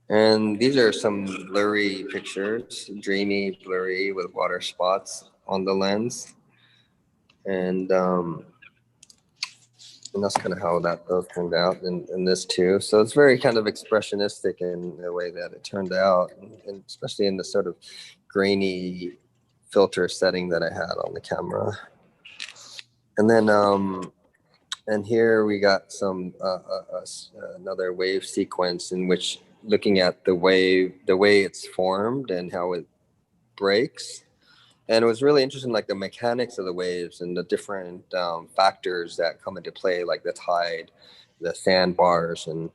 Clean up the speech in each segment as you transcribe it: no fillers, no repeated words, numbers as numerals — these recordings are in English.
And these are some blurry pictures, dreamy, blurry with water spots on the lens. And and that's kind of how those turned out in this too. So it's very kind of expressionistic in the way that it turned out, and especially in the sort of grainy filter setting that I had on the camera. And then and here we got some another wave sequence in which looking at the way it's formed and how it breaks. And it was really interesting, like the mechanics of the waves and the different factors that come into play, like the tide, the sandbars, and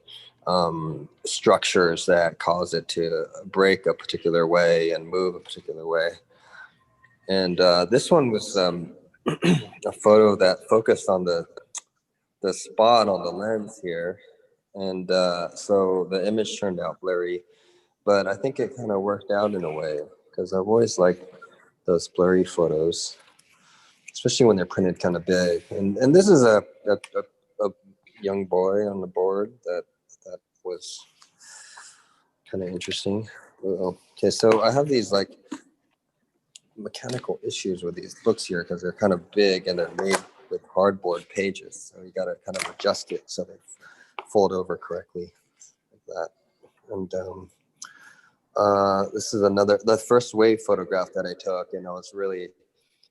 structures that cause it to break a particular way and move a particular way. And this one was a photo that focused on the spot on the lens here. And so the image turned out blurry, but I think it kind of worked out in a way, because I've always liked those blurry photos, especially when they're printed kind of big. And this is a young boy on the board that was kind of interesting. Okay, so I have these like mechanical issues with these books here because they're kind of big and they're made with cardboard pages, so you got to kind of adjust it so they fold over correctly like that. And this is the first wave photograph that I took, and I was really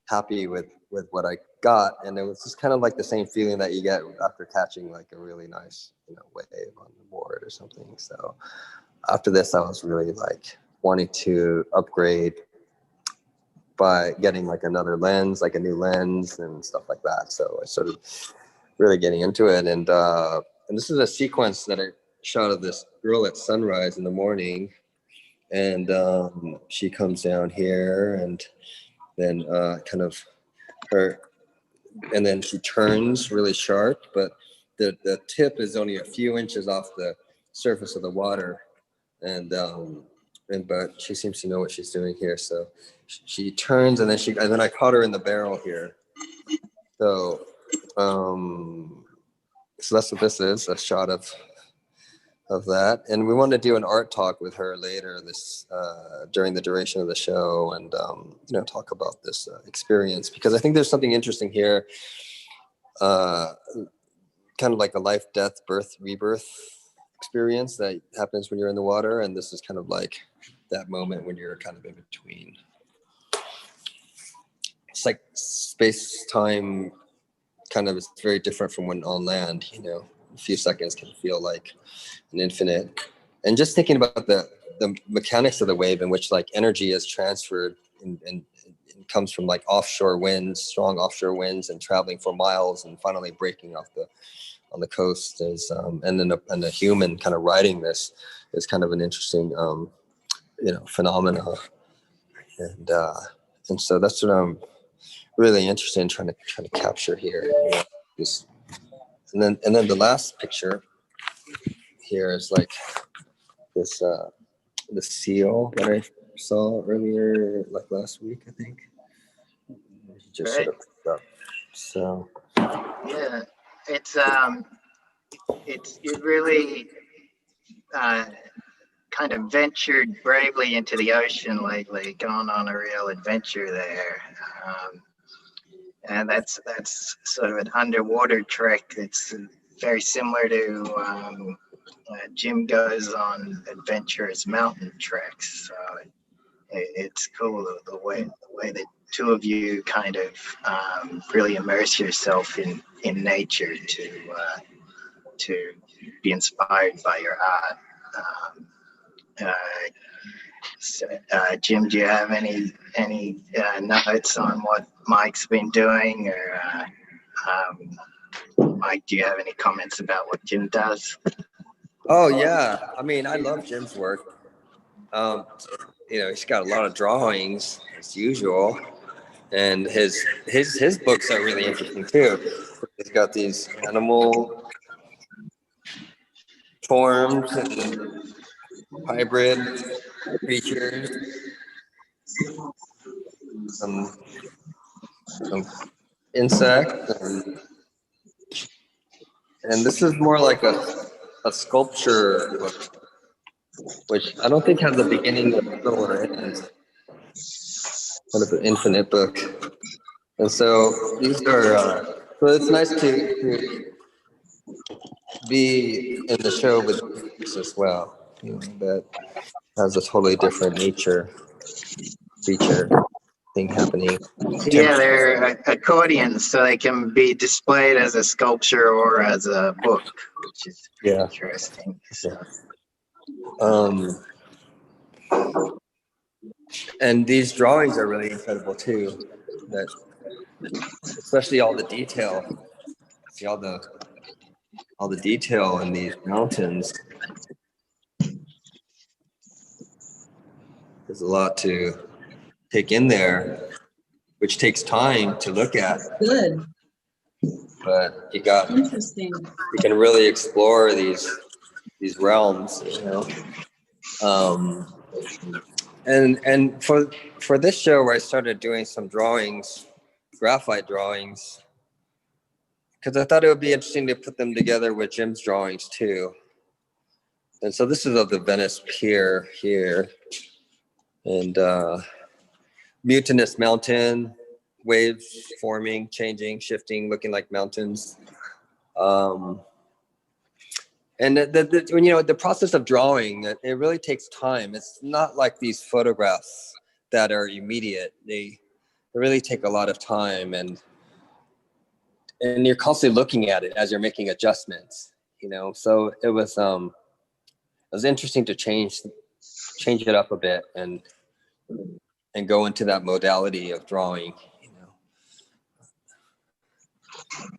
happy with what I got. And it was just kind of like the same feeling that you get after catching like a really nice, wave on the board or something. So after this, I was really like wanting to upgrade by getting like another lens, like a new lens and stuff like that. So I started really getting into it. And this is a sequence that I shot of this girl at sunrise in the morning. And she comes down here, and then kind of her, and then she turns really sharp, but the tip is only a few inches off the surface of the water. And but she seems to know what she's doing here. So she turns, and then I caught her in the barrel here. So so that's what this is, a shot of that. And we want to do an art talk with her later this during the duration of the show, and talk about this experience, because I think there's something interesting here, kind of like a life, death, birth, rebirth experience that happens when you're in the water. And this is kind of like that moment when you're kind of in between. It's like space-time kind of is very different from when on land. A few seconds can feel like an infinite. And just thinking about the mechanics of the wave, in which like energy is transferred and comes from like offshore winds, strong offshore winds, and traveling for miles and finally breaking off on the coast, is and then a human kind of riding this is kind of an interesting phenomena. And so that's what I'm really interested in trying to capture here. And then the last picture here is like this the seal that I saw earlier, like last week, I think. He just sort of picked up. So yeah, you really kind of ventured bravely into the ocean lately, gone on a real adventure there. And that's sort of an underwater trek. It's very similar to Jim goes on adventurous mountain treks. So it's cool the way that two of you kind of really immerse yourself in nature to be inspired by your art. Jim, do you have any notes on what Mike's been doing, or Mike, do you have any comments about what Jim does? Oh yeah, I mean, I love Jim's work. He's got a lot of drawings as usual, and his books are really interesting too. He's got these animal forms and hybrid creatures, some insects, and this is more like a sculpture book. which I don't think has a beginning, a middle, or end. Kind of an infinite book. And so these are, so it's nice to be in the show with this as well. You know, that has a totally different nature, feature, thing happening. Yeah, they're accordions, so they can be displayed as a sculpture or as a book, which is Yeah. interesting. Yeah. And these drawings are really incredible too. That, especially all the detail. See all the detail in these mountains. There's a lot to take in there, which takes time to look at. Good. But you can really explore these realms, you know. And for this show where I started doing some drawings, graphite drawings, because I thought it would be interesting to put them together with Jim's drawings too. And so this is of the Venice Pier here, and mutinous mountain, waves forming, changing, shifting, looking like mountains. And when, you know, the process of drawing, it really takes time. It's not like these photographs that are immediate. They really take a lot of time, and you're constantly looking at it as you're making adjustments, you know. So it was interesting to change it up a bit and go into that modality of drawing, you know.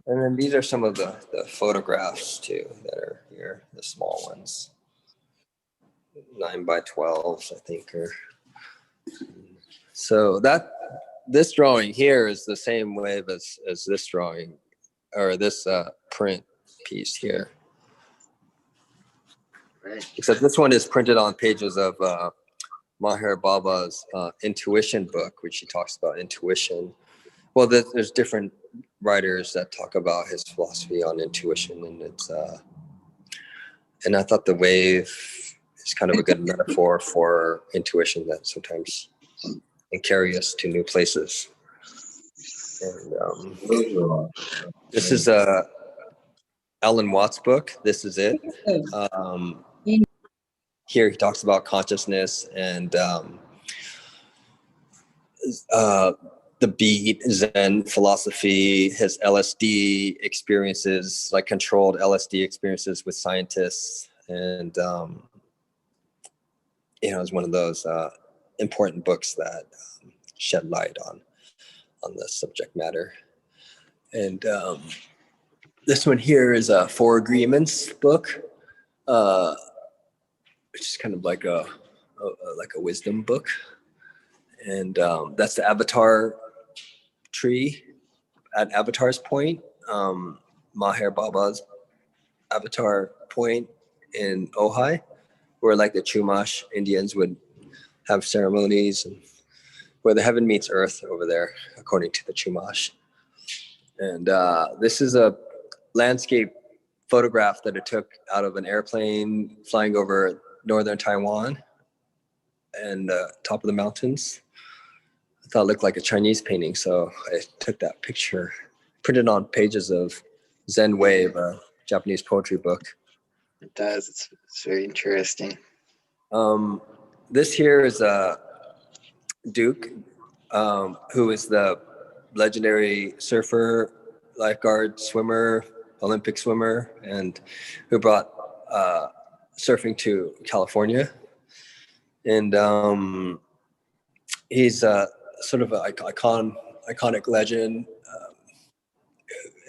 And then these are some of the photographs too that are here, the small ones, 9x12s, I think. Or so this drawing here is the same wave as this drawing, or this print piece here. Right. Except this one is printed on pages of Maher Baba's intuition book, which he talks about intuition. Well, there's different writers that talk about his philosophy on intuition, and it's and I thought the wave is kind of a good metaphor for intuition that sometimes can carry us to new places. And this is Alan Watts' book. This is it. Here he talks about consciousness and the beat, Zen philosophy, his LSD experiences, like controlled LSD experiences with scientists. And, you know, it's one of those important books that shed light on the subject matter. And this one here is a Four Agreements book, which is kind of like a wisdom book. And that's the Avatar tree at Avatar's Point, Maher Baba's Avatar Point in Ojai, where like the Chumash Indians would have ceremonies, and where the heaven meets earth over there, according to the Chumash. And this is a landscape photograph that I took out of an airplane flying over northern Taiwan and top of the mountains. I thought it looked like a Chinese painting, so I took that picture, printed on pages of Zen Wave, a Japanese poetry book. It does. It's very interesting. This here is Duke, who is the legendary surfer, lifeguard, swimmer, Olympic swimmer, and who brought surfing to California. And he's sort of an iconic legend,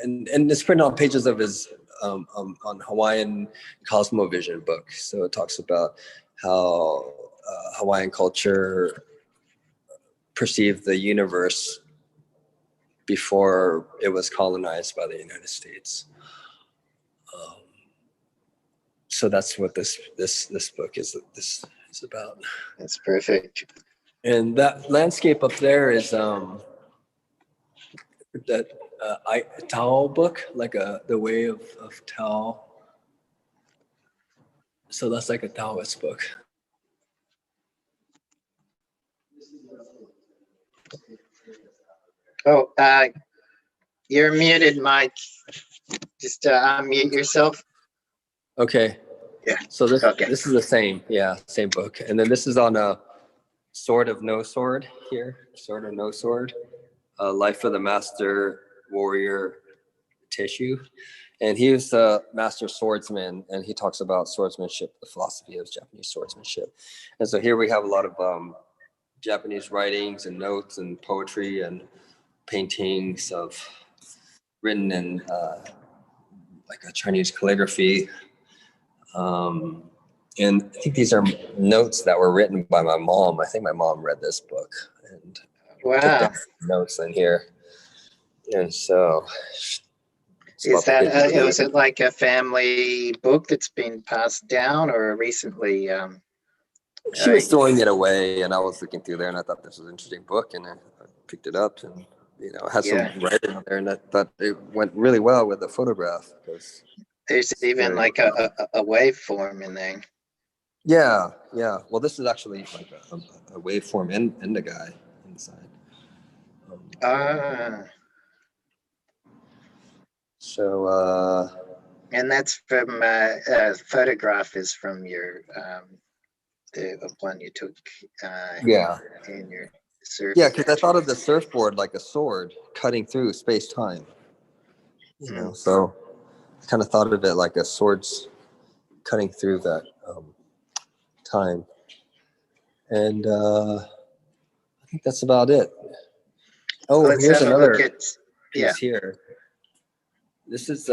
and it's printed on pages of his on Hawaiian Cosmovision book. So it talks about how Hawaiian culture perceived the universe before it was colonized by the United States. So that's what this book is about. That's perfect. And that landscape up there is that Tao book, like the way of Tao. So that's like a Taoist book. Oh, you're muted, Mike. Just unmute yourself. Okay. Yeah. So this Okay. this is the same, same book. And then this is on a Sword of No Sword here. Sword of No Sword. Life of the Master Warrior Tissue. And he was a master swordsman, and he talks about swordsmanship, the philosophy of Japanese swordsmanship. And so here we have a lot of Japanese writings and notes and poetry and paintings of written in like a Chinese calligraphy. And I think these are notes that were written by my mom. I think my mom read this book and took Wow. down notes in here. And so Is that was it like a family book that's been passed down, or recently? She was throwing it away, and I was looking through there, and I thought this was an interesting book, and I picked it up, and it had some writing on there, and I thought it went really well with the photograph. Because there's even like a waveform in there. Yeah. Well, this is actually like a waveform in the guy inside. So. And that's from photograph is from your the one you took. In your surf. Yeah, because I thought of the surfboard like a sword cutting through space-time. You know, so I kind of thought of it like a sword's cutting through that time. And I think that's about it. Oh, let's here's have another a look at, piece here. This is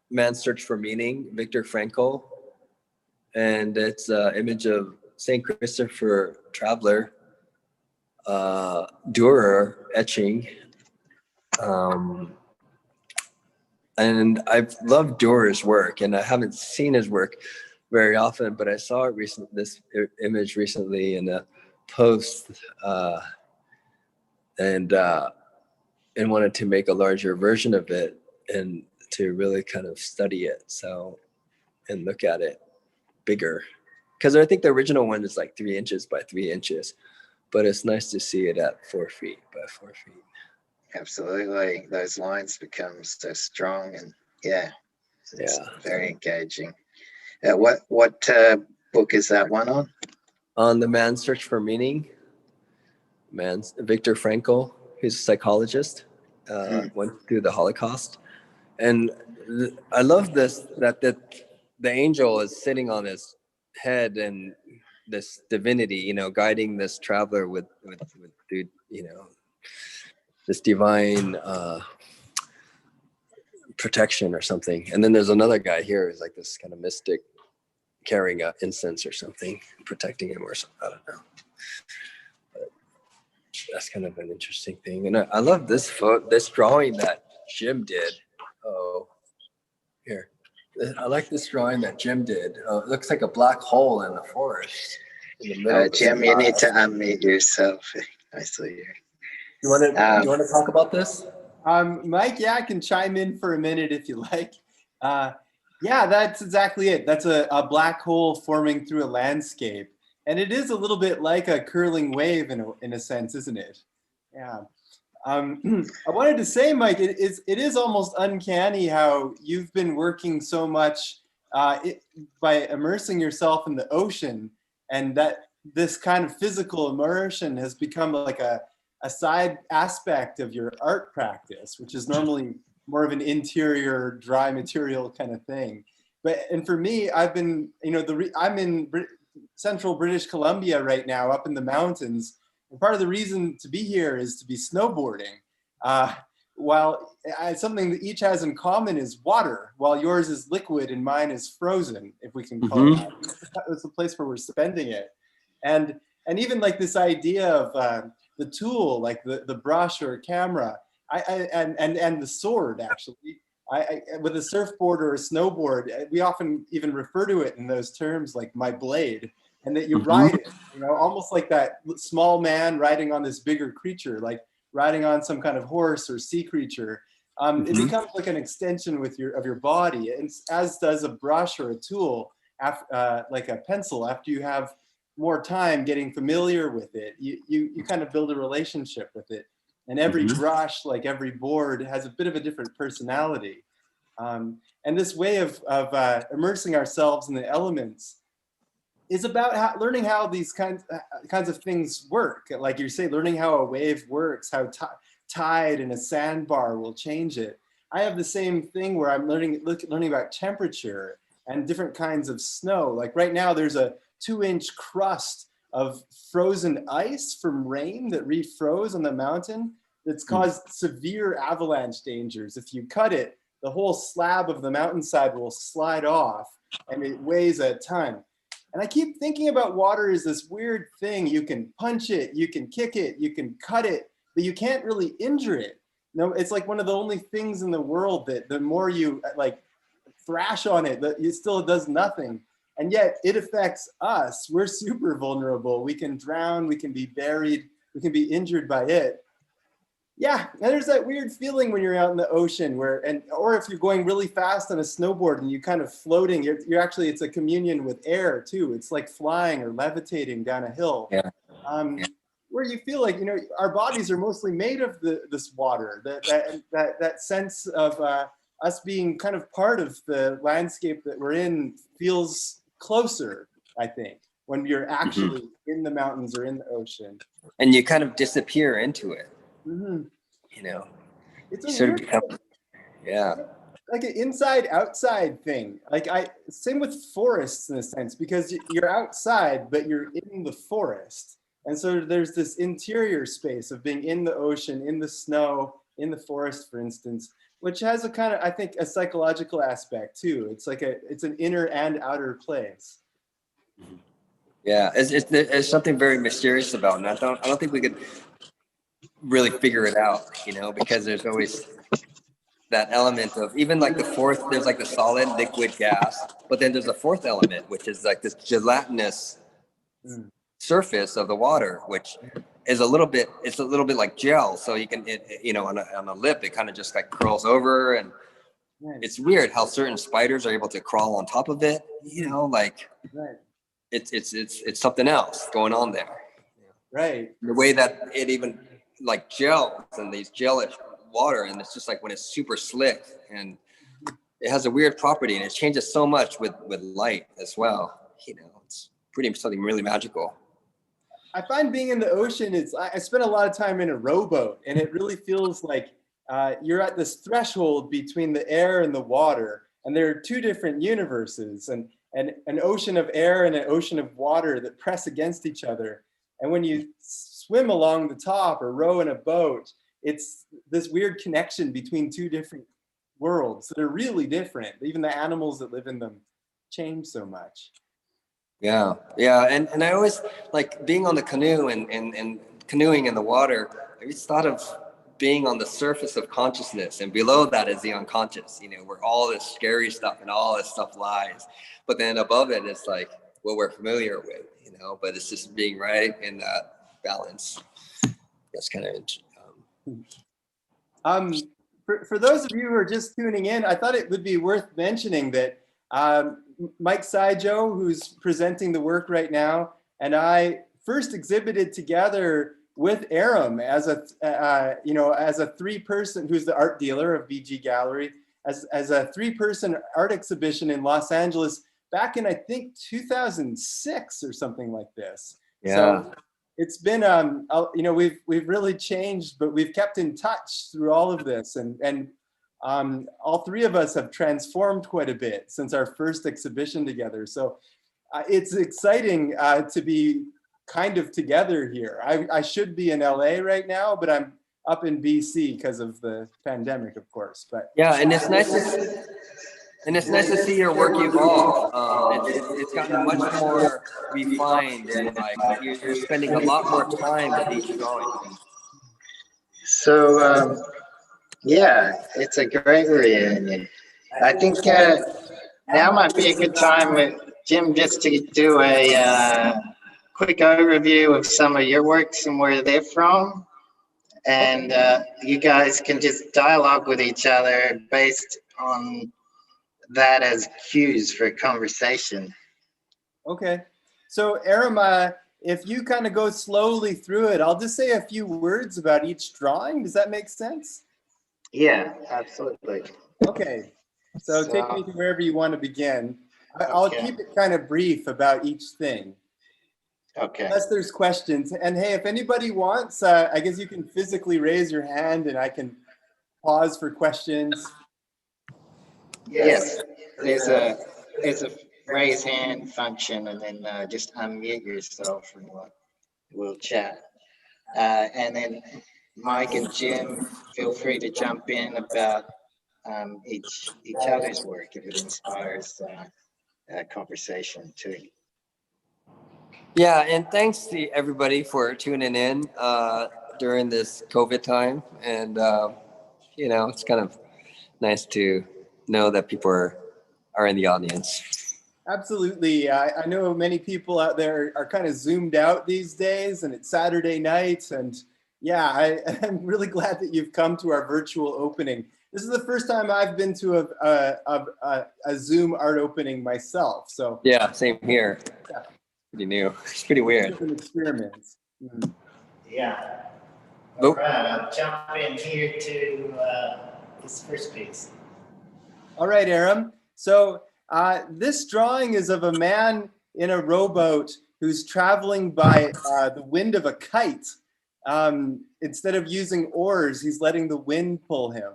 Man's Search for Meaning, Viktor Frankl. And it's an image of St. Christopher Traveler, Dürer etching. And I've loved Dürer's work, and I haven't seen his work very often, but I saw it this image recently in a post, and wanted to make a larger version of it and to really kind of study it, and look at it bigger, because I think the original one is like 3 inches by 3 inches, but it's nice to see it at 4 feet by 4 feet. Absolutely, those lines become so strong, and it's very engaging. What book is that one on? On the Man's Search for Meaning. Viktor Frankl, he's a psychologist, went through the Holocaust, and I love this that the angel is sitting on his head, and this divinity, guiding this traveler with this divine protection or something. And then there's another guy here who's like this kind of mystic carrying incense or something, protecting him or something. I don't know. But that's kind of an interesting thing. And I love this drawing that Jim did. Oh, here. I like this drawing that Jim did. It looks like a black hole in the forest. In the middle Jim, you need to unmute yourself. I saw you. You want to talk about this? Mike, I can chime in for a minute if you like. That's exactly it. That's a black hole forming through a landscape. And it is a little bit like a curling wave in a sense, isn't it? Yeah. I wanted to say, Mike, it is almost uncanny how you've been working so much by immersing yourself in the ocean, and that this kind of physical immersion has become like a side aspect of your art practice, which is normally more of an interior, dry material kind of thing. And for me, I've been, I'm in central British Columbia right now, up in the mountains. And part of the reason to be here is to be snowboarding. While something that each has in common is water, while yours is liquid and mine is frozen, if we can call it that. That's the place where we're spending it. And even like this idea of the tool, like the brush or camera, and the sword, actually. With a surfboard or a snowboard, we often even refer to it in those terms, like my blade, and that you ride it, almost like that small man riding on this bigger creature, like riding on some kind of horse or sea creature. It becomes like an extension of your body, and as does a brush or a tool, like a pencil. After you have more time getting familiar with it, you kind of build a relationship with it. And every brush, like every board, has a bit of a different personality. And this way of immersing ourselves in the elements is about learning how these kinds of things work. Like you say, learning how a wave works, how tide in a sandbar will change it. I have the same thing where I'm learning about temperature and different kinds of snow. Like right now, there's a 2-inch crust of frozen ice from rain that refroze on the mountain that's caused severe avalanche dangers. If you cut it, the whole slab of the mountainside will slide off, and it weighs a ton. And I keep thinking about water as this weird thing. You can punch it, you can kick it, you can cut it, but you can't really injure it. No, it's like one of the only things in the world that the more you like thrash on it, it still does nothing. And yet it affects us. We're super vulnerable. We can drown, we can be buried, we can be injured by it. Yeah, and there's that weird feeling when you're out in the ocean or if you're going really fast on a snowboard and you kind of floating, you're actually, it's a communion with air too. It's like flying or levitating down a hill. Yeah. Where you feel like, our bodies are mostly made of this water, that sense of us being kind of part of the landscape that we're in feels closer, I think, when you're actually in the mountains or in the ocean. And you kind of disappear into it. It's a weird thing. Yeah. Like an inside outside thing. Same with forests in a sense, because you're outside, but you're in the forest. And so there's this interior space of being in the ocean, in the snow, in the forest, for instance, which has a kind of, I think, a psychological aspect too. It's like it's an inner and outer place. Yeah, it's something very mysterious about it. And I don't think we could really figure it out, because there's always that element of, even like there's like the solid, liquid, gas, but then there's a fourth element, which is like this gelatinous surface of the water, which is a little bit like gel. So you can, on a lip, it kind of just like curls over, and it's weird how certain spiders are able to crawl on top of it. It's something else going on there. Right. The way that it even like gels and these gelish water, and it's just like when it's super slick, and it has a weird property, and it changes so much with light as well. It's something really magical. I find being in the ocean, I spend a lot of time in a rowboat, and it really feels like you're at this threshold between the air and the water, and there are two different universes, and an ocean of air and an ocean of water that press against each other. And when you swim along the top or row in a boat, it's this weird connection between two different worlds that are really different. Even the animals that live in them change so much. Yeah. And I always like being on the canoe and canoeing in the water. I always thought of being on the surface of consciousness, and below that is the unconscious, where all this scary stuff and all this stuff lies. But then above it is like what we're familiar with, but it's just being right in that balance. That's kind of For those of you who are just tuning in, I thought it would be worth mentioning that Mike Saijo, who's presenting the work right now, and I first exhibited together with Aram as a three-person, who's the art dealer of BG Gallery, as a three-person art exhibition in Los Angeles back in, I think, 2006 or something like this. Yeah. So it's been, we've really changed, but we've kept in touch through all of this, and all three of us have transformed quite a bit since our first exhibition together. So it's exciting to be kind of together here. I should be in LA right now, but I'm up in BC because of the pandemic, of course. But yeah, and it's nice to see your work evolve. It's gotten much more refined, and like you're spending a lot more time with each drawing. So yeah, it's a great reunion. I think now might be a good time with Jim just to do a quick overview of some of your works and where they're from. and you guys can just dialogue with each other based on that as cues for conversation. Okay. So Aram, if you kind of go slowly through it, I'll just say a few words about each drawing. Does that make sense? Yeah, absolutely. Okay. So take me to wherever you want to begin. I'll Okay. keep it kind of brief about each thing. Okay. Unless there's questions. And hey, if anybody wants, I guess you can physically raise your hand and I can pause for questions. Yes, there's a raise hand function, and then just unmute yourself, and we'll chat. And then Mike and Jim, feel free to jump in about each other's work if it inspires conversation too. Yeah, and thanks to everybody for tuning in during this COVID time. And, you know, it's kind of nice to know that people are in the audience. Absolutely. I know many people out there are kind of zoomed out these days, and it's Saturday night. And yeah, I'm really glad that you've come to our virtual opening. This is the first time I've been to a Zoom art opening myself. So yeah, same here. Yeah. Pretty new. It's pretty weird. Experiments. Yeah. Nope. All right, I'll jump in here to this first piece. All right, Aram. So this drawing is of a man in a rowboat who's traveling by the wind of a kite. Instead of using oars, he's letting the wind pull him.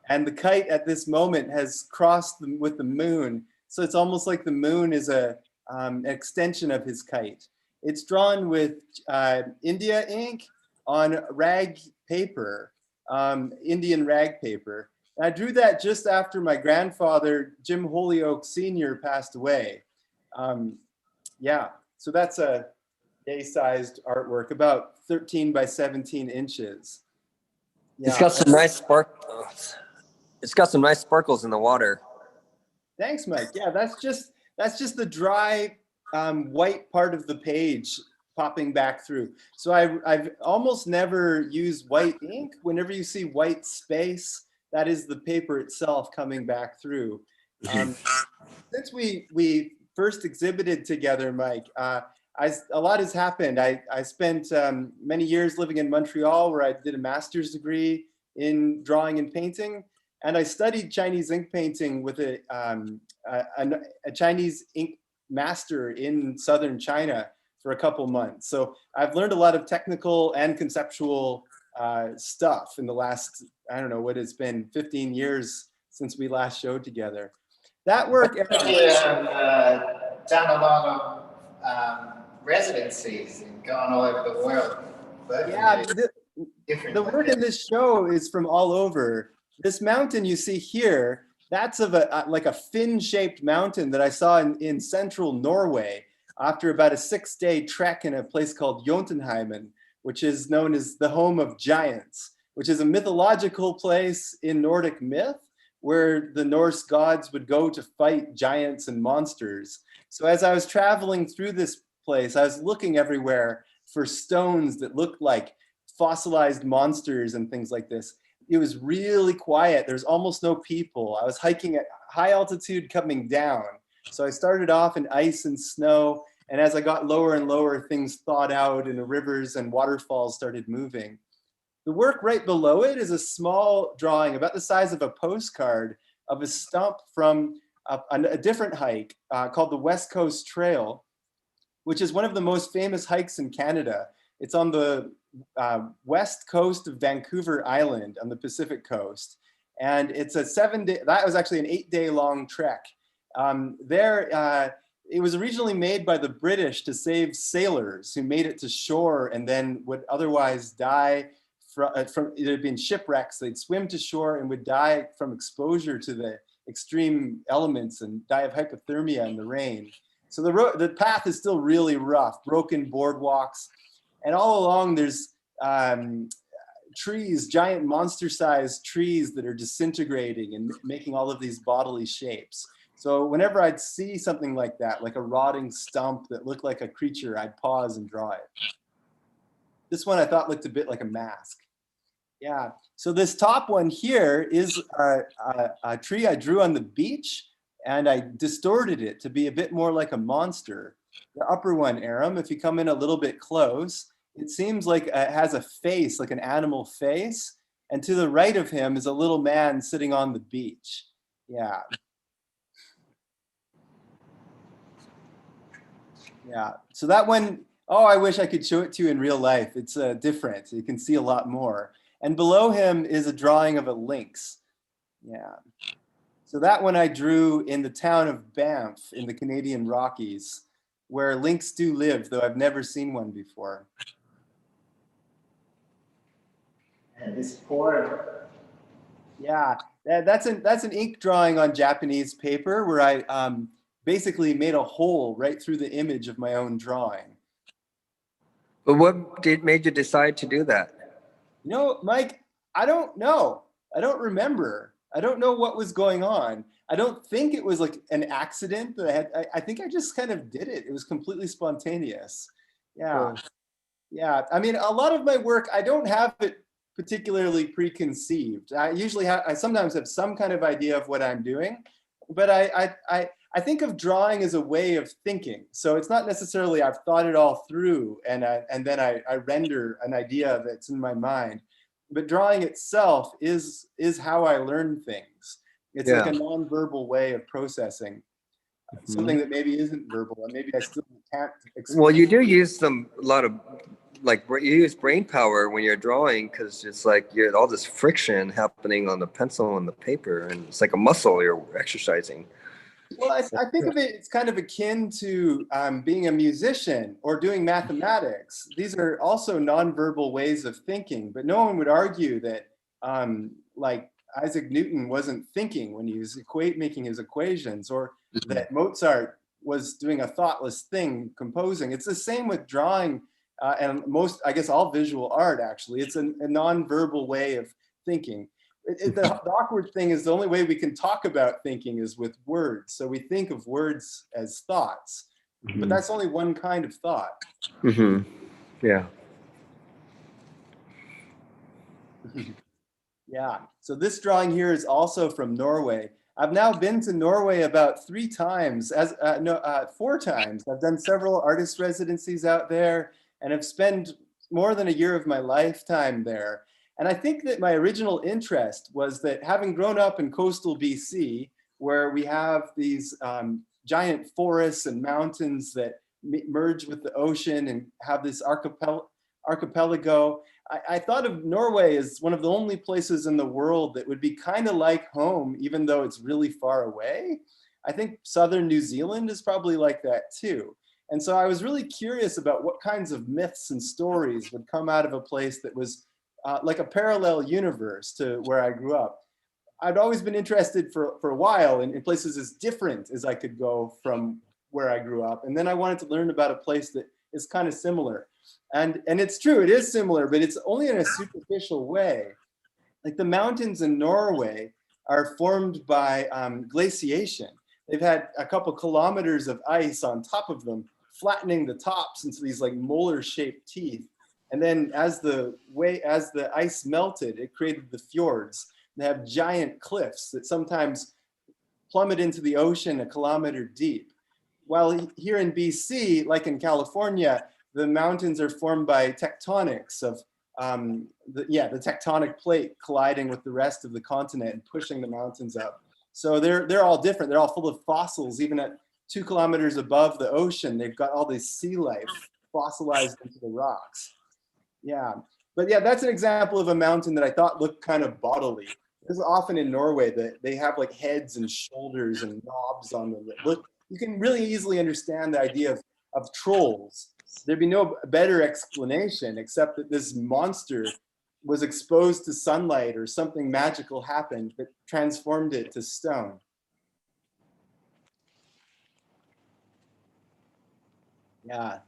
And the kite at this moment has crossed with the moon. So it's almost like the moon is an extension of his kite. It's drawn with India ink on rag paper, Indian rag paper. And I drew that just after my grandfather, Jim Holyoak Sr., passed away. Yeah, so that's a day-sized artwork, about 13 by 17 inches. Yeah. It's got some nice It's got some nice sparkles in the water. Thanks, Mike. Yeah, that's just the dry white part of the page popping back through. So I've almost never used white ink. Whenever you see white space, that is the paper itself coming back through. Since we first exhibited together, Mike, a lot has happened. I spent many years living in Montreal, where I did a master's degree in drawing and painting. And I studied Chinese ink painting with a Chinese ink master in southern China for a couple months. So I've learned a lot of technical and conceptual stuff in the last, I don't know what it's been, 15 years since we last showed together. That work. You've done a lot of residencies and gone all over the world. Yeah, the work in this show is from all over. This mountain you see here, that's of like a fin-shaped mountain that I saw in central Norway after about a 6-day trek in a place called Jotunheimen, which is known as the home of giants, which is a mythological place in Nordic myth where the Norse gods would go to fight giants and monsters. So as I was traveling through this place, I was looking everywhere for stones that looked like fossilized monsters and things like this. It was really quiet. There's almost no people. I was hiking at high altitude coming down. So I started off in ice and snow. And as I got lower and lower, things thawed out and the rivers and waterfalls started moving. The work right below it is a small drawing about the size of a postcard of a stump from a different hike called the West Coast Trail, which is one of the most famous hikes in Canada. It's on the west coast of Vancouver Island on the Pacific coast. And it's a 7-day, that was actually an 8-day long trek. It was originally made by the British to save sailors who made it to shore and then would otherwise die from it had been shipwrecks. They'd swim to shore and would die from exposure to the extreme elements and die of hypothermia in the rain. So the path is still really rough, broken boardwalks. And all along there's trees, giant monster-sized trees that are disintegrating and making all of these bodily shapes. So whenever I'd see something like that, like a rotting stump that looked like a creature, I'd pause and draw it. This one I thought looked a bit like a mask. Yeah. So this top one here is a tree I drew on the beach, and I distorted it to be a bit more like a monster. The upper one, Aram, if you come in a little bit close, it seems like it has a face, like an animal face. And to the right of him is a little man sitting on the beach. Yeah. Yeah. So that one, oh, I wish I could show it to you in real life. It's different. You can see a lot more. And below him is a drawing of a lynx. Yeah. So that one I drew in the town of Banff in the Canadian Rockies, where lynx do live, though I've never seen one before. And this poor, yeah, that's an ink drawing on Japanese paper where I basically made a hole right through the image of my own drawing. But what made you decide to do that? You know, Mike, I don't know. I don't remember. I don't know what was going on. I don't think it was like an accident that I had. I think I just kind of did it. It was completely spontaneous. Yeah. Yeah. I mean, a lot of my work, I don't have it particularly preconceived. I sometimes have some kind of idea of what I'm doing, but I think of drawing as a way of thinking. So it's not necessarily I've thought it all through and then I render an idea that's in my mind. But drawing itself is how I learn things. It's like a nonverbal way of processing something that maybe isn't verbal, and maybe I still can't explain. Well, you do use a lot of, like, you use brain power when you're drawing, because it's like you're all this friction happening on the pencil and the paper, and it's like a muscle you're exercising. Well, I think of it, it's kind of akin to being a musician or doing mathematics. These are also nonverbal ways of thinking, but no one would argue that like Isaac Newton wasn't thinking when he was making his equations, or that Mozart was doing a thoughtless thing composing. It's the same with drawing and I guess all visual art, actually. It's a nonverbal way of thinking. The awkward thing is the only way we can talk about thinking is with words. So we think of words as thoughts, but that's only one kind of thought. Yeah. Yeah. So this drawing here is also from Norway. I've now been to Norway about 3 times, 4 times. I've done several artist residencies out there, and I've spent more than a year of my lifetime there. And I think that my original interest was that, having grown up in coastal BC, where we have these giant forests and mountains that merge with the ocean and have this archipelago, I thought of Norway as one of the only places in the world that would be kind of like home, even though it's really far away. I think southern New Zealand is probably like that too. And so I was really curious about what kinds of myths and stories would come out of a place that was like a parallel universe to where I grew up. I'd always been interested for a while in places as different as I could go from where I grew up. And then I wanted to learn about a place that is kind of similar. And it's true, it is similar, but it's only in a superficial way. Like the mountains in Norway are formed by glaciation. They've had a couple kilometers of ice on top of them, flattening the tops into these like molar-shaped teeth. And then as the ice melted, it created the fjords. They have giant cliffs that sometimes plummet into the ocean a kilometer deep. While here in BC, like in California, the mountains are formed by tectonics of the tectonic plate colliding with the rest of the continent and pushing the mountains up. So they're all different. They're all full of fossils. Even at 2 kilometers above the ocean, they've got all this sea life fossilized into the rocks. Yeah, but yeah, that's an example of a mountain that I thought looked kind of bodily. This is often in Norway that they have like heads and shoulders and knobs on them. Look, you can really easily understand the idea of trolls. There'd be no better explanation except that this monster was exposed to sunlight or something magical happened that transformed it to stone. Yeah,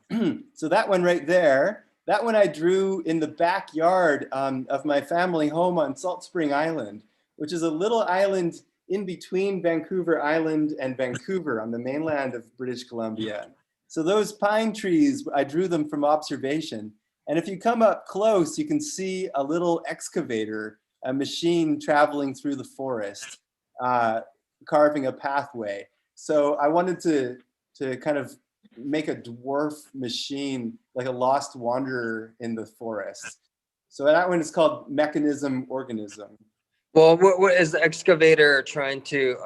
so that one right there, that one I drew in the backyard of my family home on Salt Spring Island, which is a little island in between Vancouver Island and Vancouver on the mainland of British Columbia. So those pine trees, I drew them from observation. And if you come up close, you can see a little excavator, a machine traveling through the forest, carving a pathway. So I wanted to kind of make a dwarf machine, like a lost wanderer in the forest. So that one is called Mechanism Organism. Well, what is the excavator trying to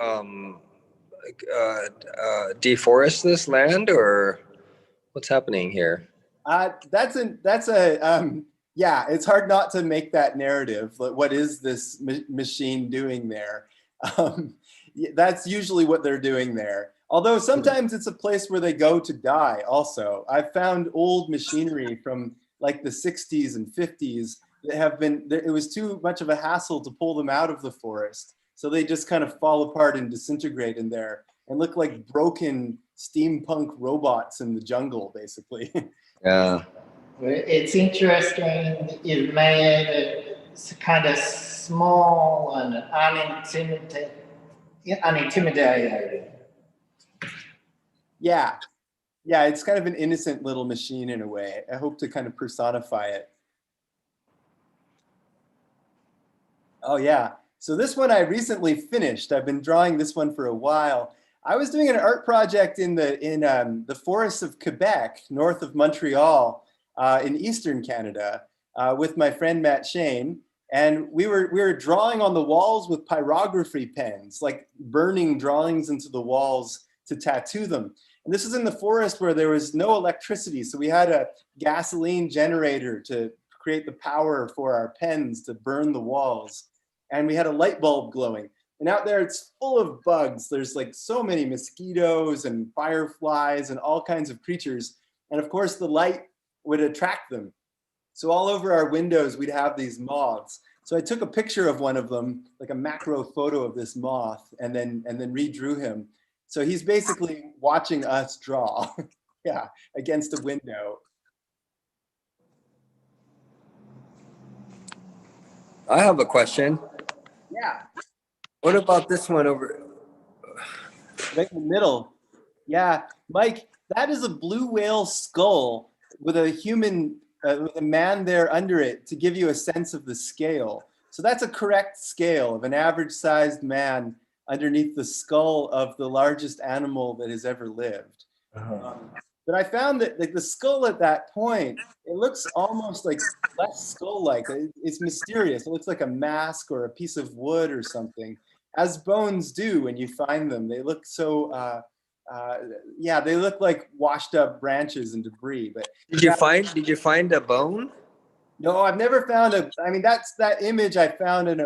deforest this land, or what's happening here? Yeah, it's hard not to make that narrative. Like, what is this machine doing there? That's usually what they're doing there. Although sometimes it's a place where they go to die also. I've found old machinery from like the 60s and 50s that have been, it was too much of a hassle to pull them out of the forest. So they just kind of fall apart and disintegrate in there and look like broken steampunk robots in the jungle, basically. Yeah. It's interesting. You've made it kind of small and unintimidating. Yeah. Yeah, it's kind of an innocent little machine in a way. I hope to kind of personify it. Oh yeah. So this one I recently finished. I've been drawing this one for a while. I was doing an art project in the forests of Quebec, north of Montreal, in Eastern Canada, with my friend Matt Shane. And we were drawing on the walls with pyrography pens, like burning drawings into the walls to tattoo them. And this is in the forest where there was no electricity. So we had a gasoline generator to create the power for our pens to burn the walls. And we had a light bulb glowing. And out there, it's full of bugs. There's like so many mosquitoes and fireflies and all kinds of creatures. And of course, the light would attract them. So all over our windows, we'd have these moths. So I took a picture of one of them, like a macro photo of this moth, and then redrew him. So he's basically watching us draw, yeah, against a window. I have a question. Yeah. What about this one over? Right in the middle. Yeah, Mike, that is a blue whale skull with a human, with a man there under it to give you a sense of the scale. So that's a correct scale of an average sized man underneath the skull of the largest animal that has ever lived. But I found that like, the skull at that point, it looks almost like less skull-like. It's mysterious. It looks like a mask or a piece of wood or something, as bones do when you find them. They look so, yeah, they look like washed up branches and debris. But did you find a bone? No, I've never found I mean, that image I found in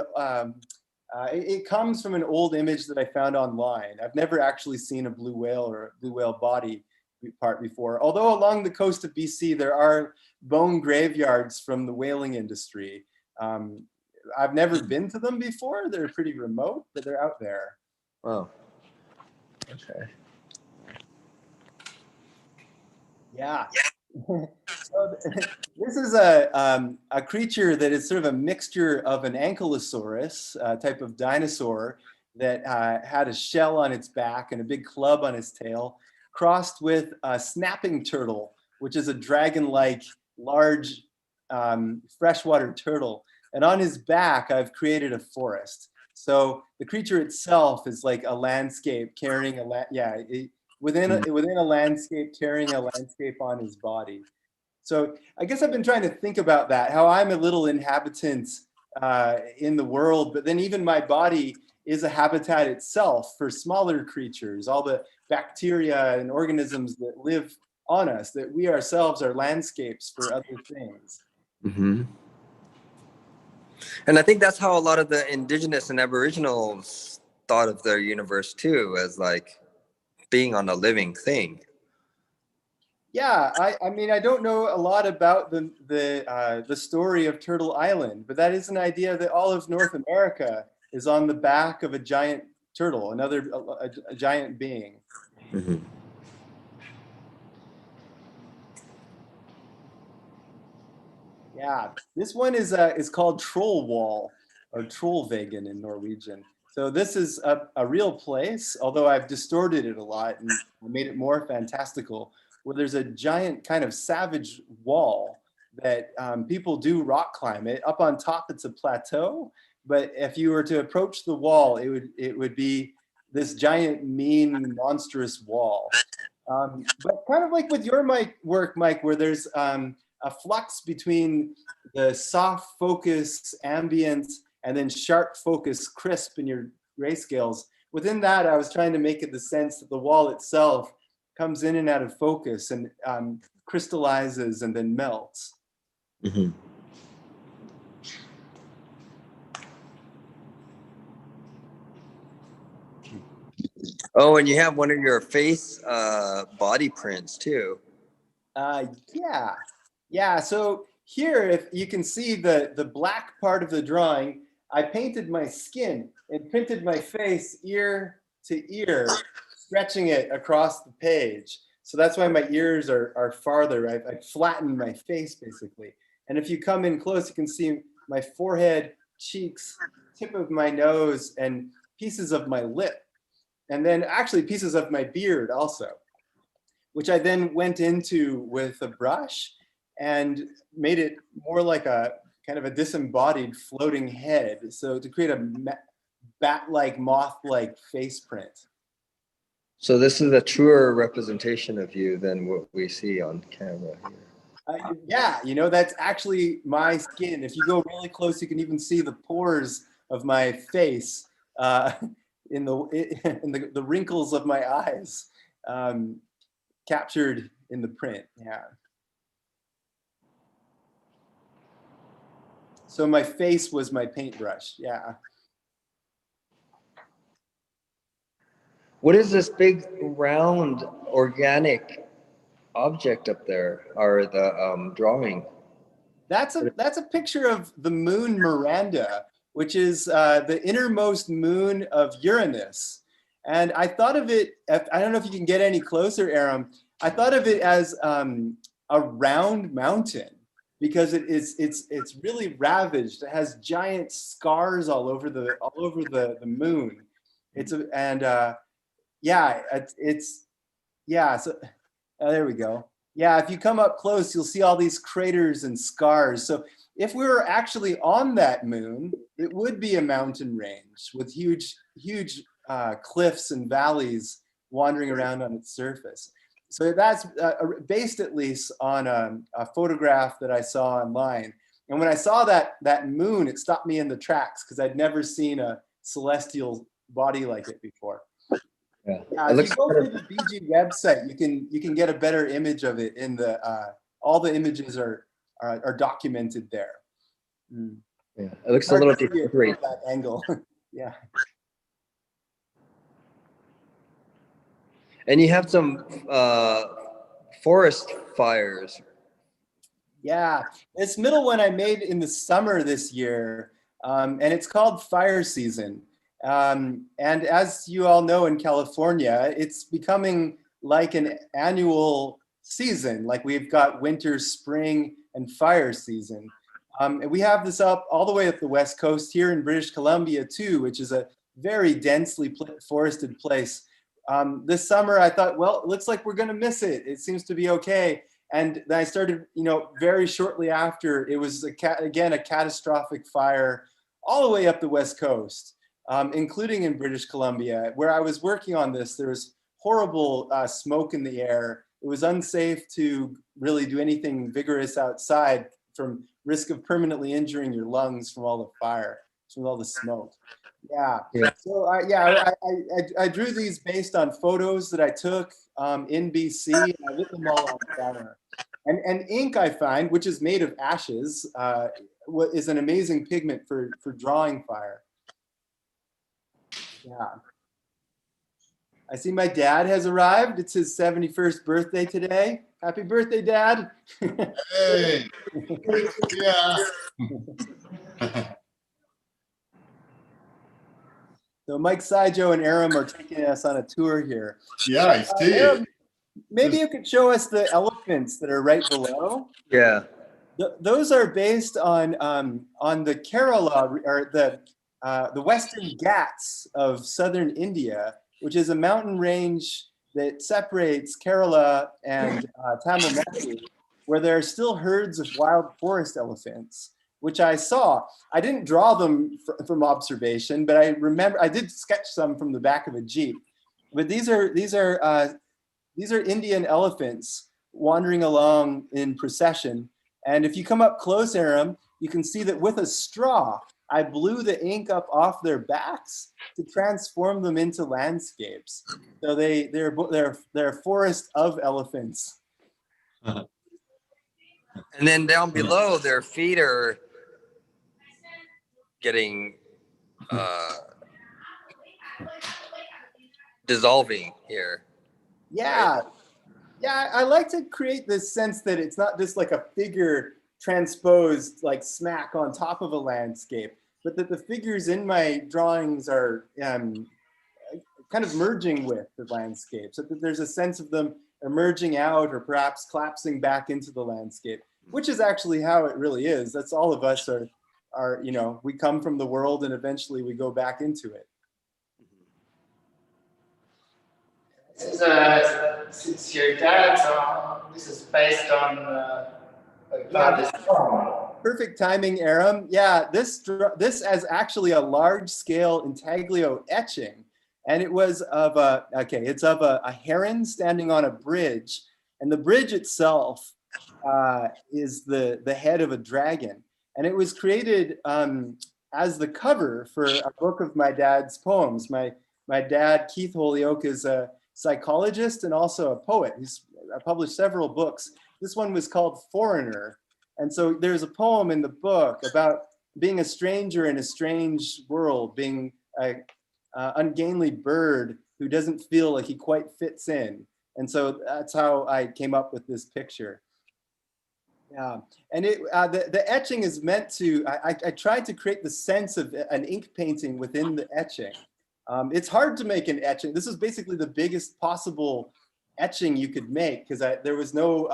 it comes from an old image that I found online. I've never actually seen a blue whale or a blue whale body part before. Although along the coast of BC, there are bone graveyards from the whaling industry. I've never been to them before. They're pretty remote, but they're out there. Oh, okay. Yeah. So this is a creature that is sort of a mixture of an ankylosaurus, type of dinosaur that had a shell on its back and a big club on its tail, crossed with a snapping turtle, which is a dragon-like large freshwater turtle. And on his back, I've created a forest. So the creature itself is like a landscape carrying within a landscape, carrying a landscape on his body. So I guess I've been trying to think about that, how I'm a little inhabitant in the world, but then even my body is a habitat itself for smaller creatures, all the bacteria and organisms that live on us, that we ourselves are landscapes for other things. Mm-hmm. And I think that's how a lot of the indigenous and aboriginals thought of their universe too, as like being on a living thing. Yeah, I mean, I don't know a lot about the story of Turtle Island, but that is an idea that all of North America is on the back of a giant turtle, a giant being. Mm-hmm. Yeah, this one is called Troll Wall, or Trollvegen in Norwegian. So this is a real place, although I've distorted it a lot and made it more fantastical, where there's a giant kind of savage wall that people do rock climb it. Up on top, it's a plateau, but if you were to approach the wall, it would be this giant, mean, monstrous wall. But kind of like with your work, Mike, where there's a flux between the soft focus ambient and then sharp focus crisp in your grayscales. Within that, I was trying to make it the sense that the wall itself comes in and out of focus and crystallizes and then melts. Mm-hmm. Oh, and you have one of your face body prints too. Yeah. So here, if you can see the black part of the drawing, I painted my skin and printed my face ear to ear, stretching it across the page. So that's why my ears are farther. I flattened my face basically. And if you come in close, you can see my forehead, cheeks, tip of my nose, and pieces of my lip. And then actually pieces of my beard also, which I then went into with a brush and made it more like a kind of a disembodied floating head. So to create a bat-like, moth-like face print. So this is a truer representation of you than what we see on camera here. Yeah, you know, that's actually my skin. If you go really close, you can even see the pores of my face in the wrinkles of my eyes captured in the print. Yeah. So my face was my paintbrush. Yeah. What is this big round organic object up there, or the drawing? That's a picture of the moon Miranda, which is the innermost moon of Uranus. And I thought of it, I don't know if you can get any closer, Aram. I thought of it as a round mountain because it's really ravaged. It has giant scars all over the moon. So there we go. Yeah, if you come up close, you'll see all these craters and scars. So if we were actually on that moon, it would be a mountain range with huge cliffs and valleys wandering around on its surface. So that's based at least on a photograph that I saw online. And when I saw that moon, it stopped me in the tracks because I'd never seen a celestial body like it before. Yeah, if you go through the BG website, you can get a better image of it. In the all the images are documented there. Yeah, it looks a little different from that angle. Yeah. And you have some forest fires. Yeah, this middle one I made in the summer this year, and it's called Fire Season. And as you all know, in California, it's becoming like an annual season. Like we've got winter, spring, and fire season. And we have this up all the way up the West Coast here in British Columbia too, which is a very densely forested place. This summer, I thought, well, it looks like we're going to miss it. It seems to be okay. And then I started, very shortly after, it was again a catastrophic fire all the way up the West Coast, including in British Columbia, where I was working on this. There was horrible smoke in the air. It was unsafe to really do anything vigorous outside from risk of permanently injuring your lungs from all the fire, from all the smoke. Yeah. So I drew these based on photos that I took in BC, and I lit them all on camera. And ink, I find, which is made of ashes, is an amazing pigment for drawing fire. Yeah. I see my dad has arrived. It's his 71st birthday today. Happy birthday, Dad. Hey. Yeah. So Mike Saijo and Aram are taking us on a tour here. Yeah, I see. Aram, maybe you could show us the elephants that are right below. Yeah. Those are based on the Kerala, or the Western Ghats of southern India, which is a mountain range that separates Kerala and Tamil Nadu. where there are still herds of wild forest elephants, which I saw. I didn't draw them from observation, but I remember I did sketch some from the back of a Jeep. But these are Indian elephants wandering along in procession. And if you come up close, Aram, you can see that with a straw, I blew the ink up off their backs to transform them into landscapes. So they're a forest of elephants. And then down below, their feet are getting dissolving here. Yeah. Right? Yeah, I like to create this sense that it's not just like a figure transposed like smack on top of a landscape, but that the figures in my drawings are kind of merging with the landscape, so that there's a sense of them emerging out or perhaps collapsing back into the landscape, which is actually how it really is. That's all of us are we come from the world and eventually we go back into it. This is since your dad's on, this is based on father's poem. Perfect timing, Aram. Yeah, this is actually a large-scale intaglio etching, and it was of a heron standing on a bridge, and the bridge itself is the head of a dragon, and it was created as the cover for a book of my dad's poems. My dad, Keith Holyoak, is a psychologist and also a poet. He's published several books. This one was called Foreigner. And so there's a poem in the book about being a stranger in a strange world, being an ungainly bird who doesn't feel like he quite fits in. And so that's how I came up with this picture. Yeah, and the etching is meant to, I tried to create the sense of an ink painting within the etching. It's hard to make an etching. This is basically the biggest possible etching you could make because there was no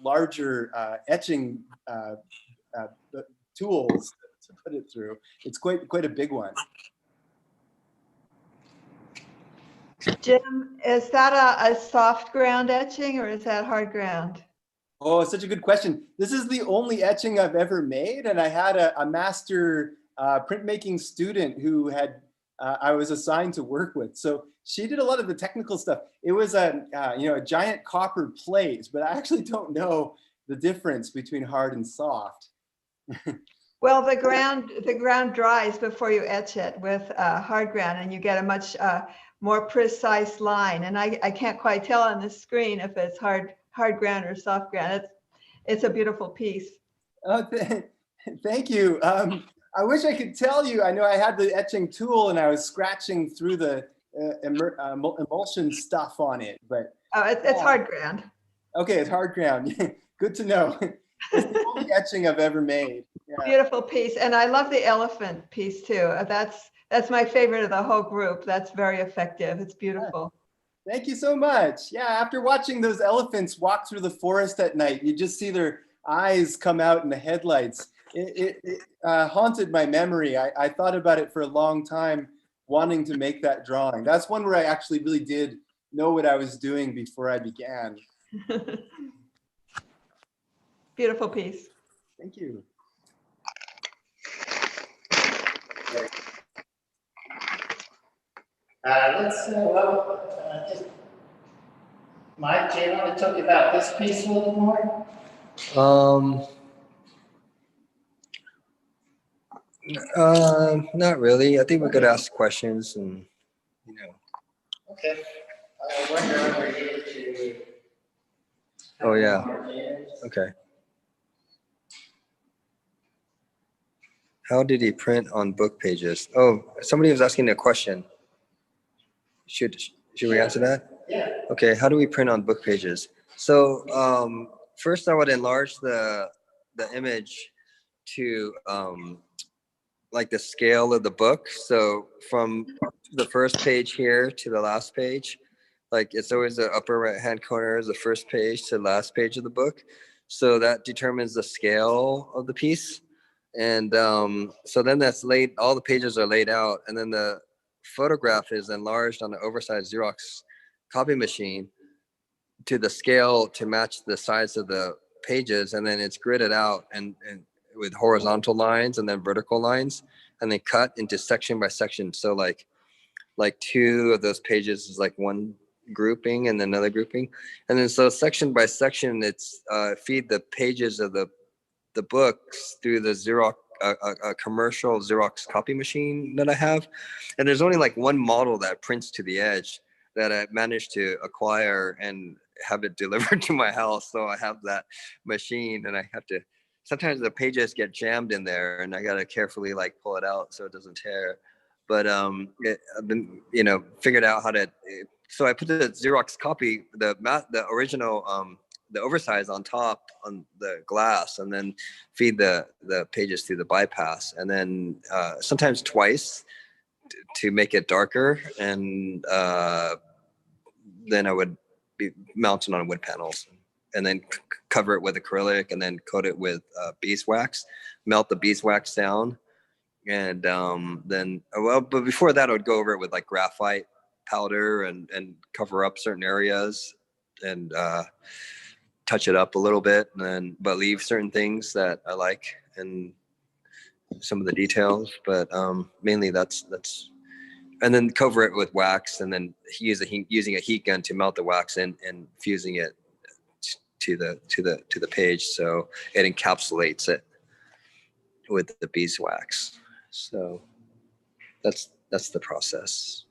larger etching tools to put it through. It's quite a big one. Jim, is that a soft ground etching or is that hard ground? Oh, such a good question. This is the only etching I've ever made, and I had a master printmaking student who had I was assigned to work with. So she did a lot of the technical stuff. It was a giant copper plate, but I actually don't know the difference between hard and soft. Well, the ground dries before you etch it with hard ground, and you get a much more precise line. And I can't quite tell on the screen if it's hard ground or soft ground. It's a beautiful piece. Oh, thank you. I wish I could tell you. I know I had the etching tool and I was scratching through the emulsion stuff on it, but it's hard ground. Okay, it's hard ground. Good to know. It's the only etching I've ever made. Yeah. Beautiful piece, and I love the elephant piece too. That's my favorite of the whole group. That's very effective. It's beautiful. Thank you so much. Yeah, after watching those elephants walk through the forest at night, you just see their eyes come out in the headlights. It haunted my memory. I thought about it for a long time, wanting to make that drawing. That's one where I actually really did know what I was doing before I began. Beautiful piece. Thank you. Mike, do you want to talk about this piece a little more? Not really. I think we could ask questions and, Okay. I wonder over here to. Oh, yeah. Okay. How did he print on book pages? Oh, somebody was asking a question. Should we answer that? Yeah. Okay, how do we print on book pages? So first I would enlarge the image to like the scale of the book. So from the first page here to the last page, like it's always the upper right hand corner is the first page to the last page of the book. So that determines the scale of the piece. And so then that's laid, all the pages are laid out, and then the photograph is enlarged on the oversized Xerox copy machine to the scale to match the size of the pages, and then it's gridded out and with horizontal lines and then vertical lines, and then cut into section by section. So like 2 of those pages is like one grouping and another grouping, and then so section by section, it's feed the pages of the books through the Xerox, a commercial Xerox copy machine that I have, and there's only like one model that prints to the edge that I managed to acquire and have it delivered to my house. So I have that machine, and I have to, sometimes the pages get jammed in there, and I got to carefully like pull it out so it doesn't tear. But I've been, figured out how to. So I put the Xerox copy, the original, the oversize on top on the glass, and then feed the pages through the bypass, and then sometimes twice to make it darker, and then I would be mounted on wood panels, and then cover it with acrylic, and then coat it with beeswax, melt the beeswax down, and then but before that I would go over it with like graphite powder and cover up certain areas and touch it up a little bit, and then but leave certain things that I like and some of the details, but mainly that's and then cover it with wax, and then using a heat gun to melt the wax and fusing it to the page, so it encapsulates it with the beeswax. So that's the process.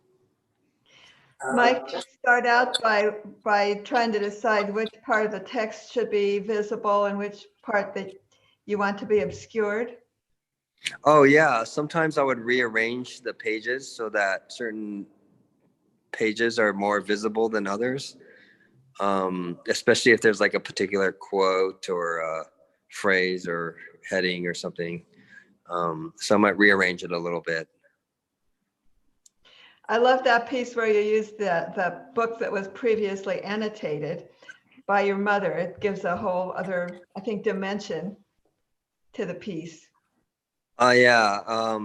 Mike, you start out by trying to decide which part of the text should be visible and which part that you want to be obscured. Oh yeah, sometimes I would rearrange the pages so that certain pages are more visible than others, especially if there's like a particular quote or a phrase or heading or something. So I might rearrange it a little bit. I love that piece where you used the book that was previously annotated by your mother. It gives a whole other, I think, dimension to the piece. Yeah.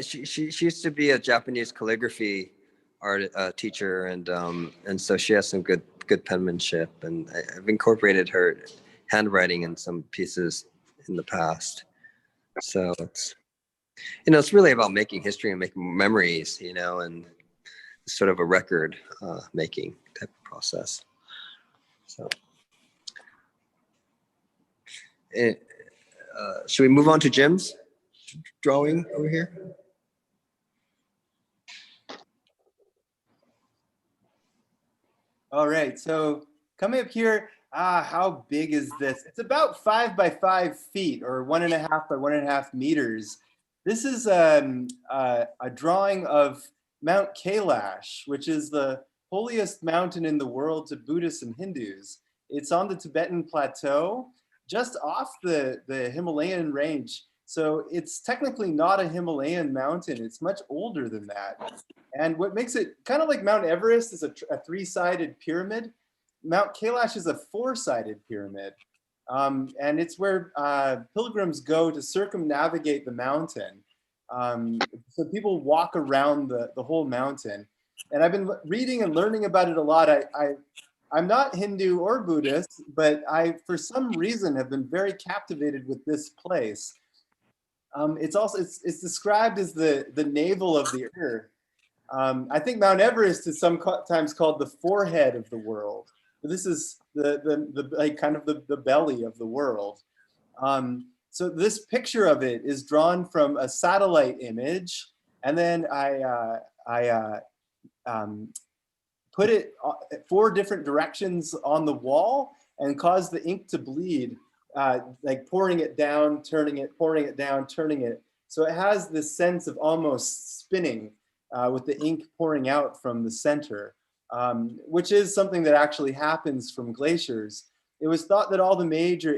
She used to be a Japanese calligraphy art teacher, and so she has some good penmanship, and I've incorporated her handwriting in some pieces in the past. So it's really about making history and making memories, and it's sort of a record making type of process. So should we move on to Jim's drawing over here? All right, so coming up here, how big is this? It's about 5 by 5 feet, or 1.5 by 1.5 meters. This is a drawing of Mount Kailash, which is the holiest mountain in the world to Buddhists and Hindus. It's on the Tibetan plateau, just off the Himalayan range. So it's technically not a Himalayan mountain. It's much older than that. And what makes it kind of like Mount Everest is a 3-sided pyramid. Mount Kailash is a 4-sided pyramid. And it's where pilgrims go to circumnavigate the mountain. So people walk around the whole mountain. And I've been reading and learning about it a lot. I'm not Hindu or Buddhist, but I, for some reason, have been very captivated with this place. It's described as the navel of the earth. I think Mount Everest is sometimes called the forehead of the world. But this is the belly of the world. So this picture of it is drawn from a satellite image, and then I put it 4 different directions on the wall and caused the ink to bleed, like pouring it down, turning it, pouring it down, turning it. So it has this sense of almost spinning with the ink pouring out from the center, which is something that actually happens from glaciers. It was thought that all the major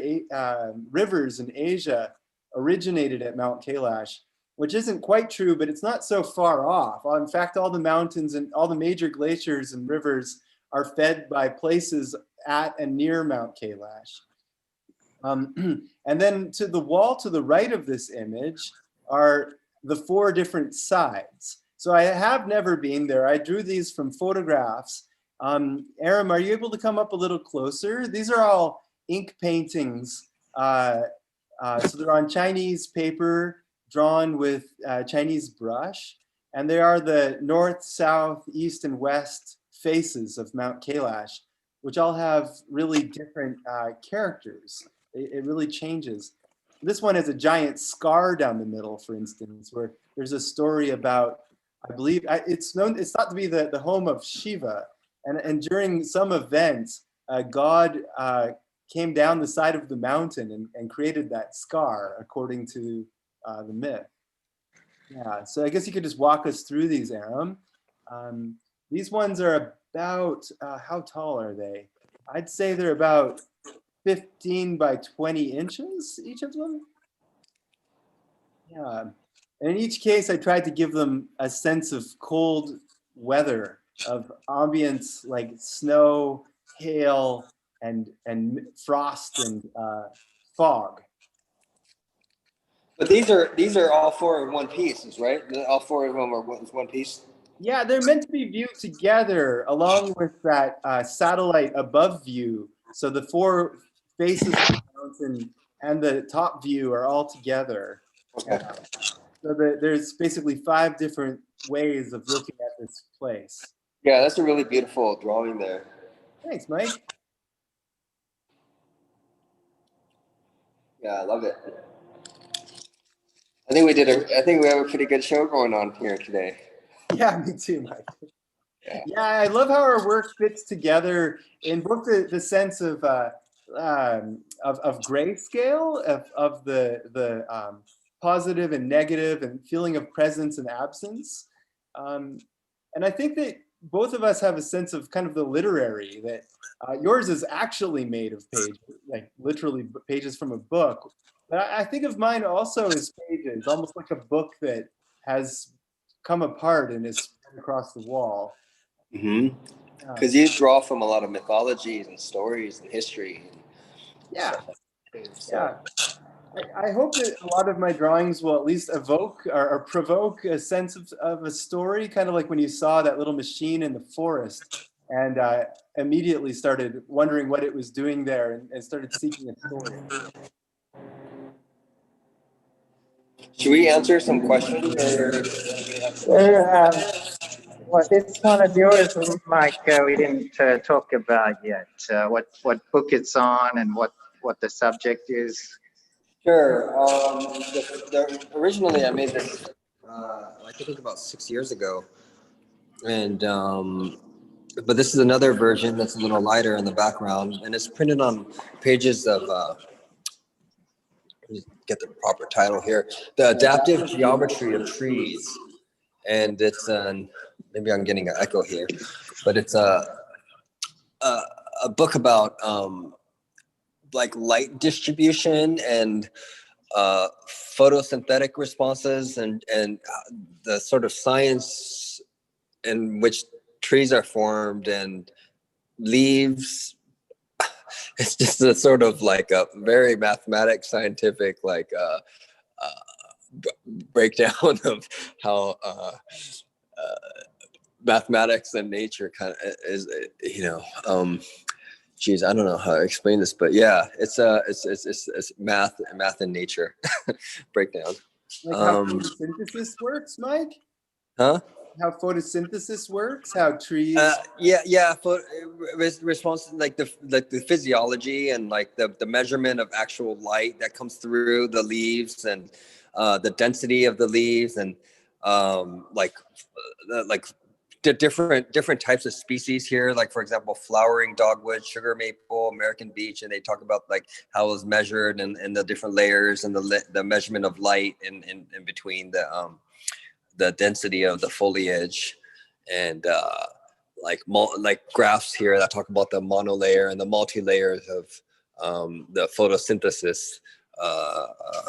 rivers in Asia originated at Mount Kailash, which isn't quite true, but it's not so far off. In fact, all the mountains and all the major glaciers and rivers are fed by places at and near Mount Kailash. And then to the wall to the right of this image are the 4 different sides. So I have never been there. I drew these from photographs. Aram, are you able to come up a little closer? These are all ink paintings. So they're on Chinese paper, drawn with Chinese brush, and they are the north, south, east, and west faces of Mount Kailash, which all have really different characters. It really changes. This one has a giant scar down the middle, for instance, where there's a story about, I believe, it's thought to be the home of Shiva, and during some event, God came down the side of the mountain and created that scar, according to the myth. Yeah, so I guess you could just walk us through these, Aram. These ones are about, how tall are they? I'd say they're about 15 by 20 inches, each of them. Yeah, and in each case, I tried to give them a sense of cold weather, of ambience like snow, hail, and frost and fog. But these are all four in one pieces, right? All four of them are one piece. Yeah, they're meant to be viewed together along with that satellite above view. So the four faces of the mountain and the top view are all together. Okay. So there's basically 5 different ways of looking at this place. Yeah, that's a really beautiful drawing there. Thanks, Mike. Yeah, I love it. I think we have a pretty good show going on here today. Yeah, me too, Mike. Yeah, I love how our work fits together in both the sense of grayscale, of the positive and negative, and feeling of presence and absence. And I think that both of us have a sense of kind of the literary, that yours is actually made of pages, like literally pages from a book. But I think of mine also as pages, almost like a book that has come apart and is spread across the wall. Mm-hmm. Because you draw from a lot of mythologies and stories and history. Yeah. Yeah. I hope that a lot of my drawings will at least evoke or provoke a sense of a story, kind of like when you saw that little machine in the forest and immediately started wondering what it was doing there and started seeking a story. Should we answer some questions? Well, this one of yours, Mike, we didn't talk about yet. What book it's on and what the subject is. Sure. Originally, I made this, I think about 6 years ago, and but this is another version that's a little lighter in the background, and it's printed on pages of. Let me get the proper title here: The Adaptive Geometry of Trees, and it's maybe I'm getting an echo here, but it's a book about like light distribution and photosynthetic responses and the sort of science in which trees are formed and leaves. It's just a sort of like a very mathematic, scientific, like breakdown of how mathematics and nature kind of is, geez, I don't know how to explain this, but yeah, it's math and nature breakdown. Like how photosynthesis works, Mike? Huh? How photosynthesis works? How trees? Yeah. Response like the physiology and like the measurement of actual light that comes through the leaves and the density of the leaves and like the different types of species here, like for example flowering dogwood, sugar maple, American beech, and they talk about like how it was measured and the different layers and the measurement of light in between the density of the foliage, and like graphs here that talk about the monolayer and the multi-layers of the photosynthesis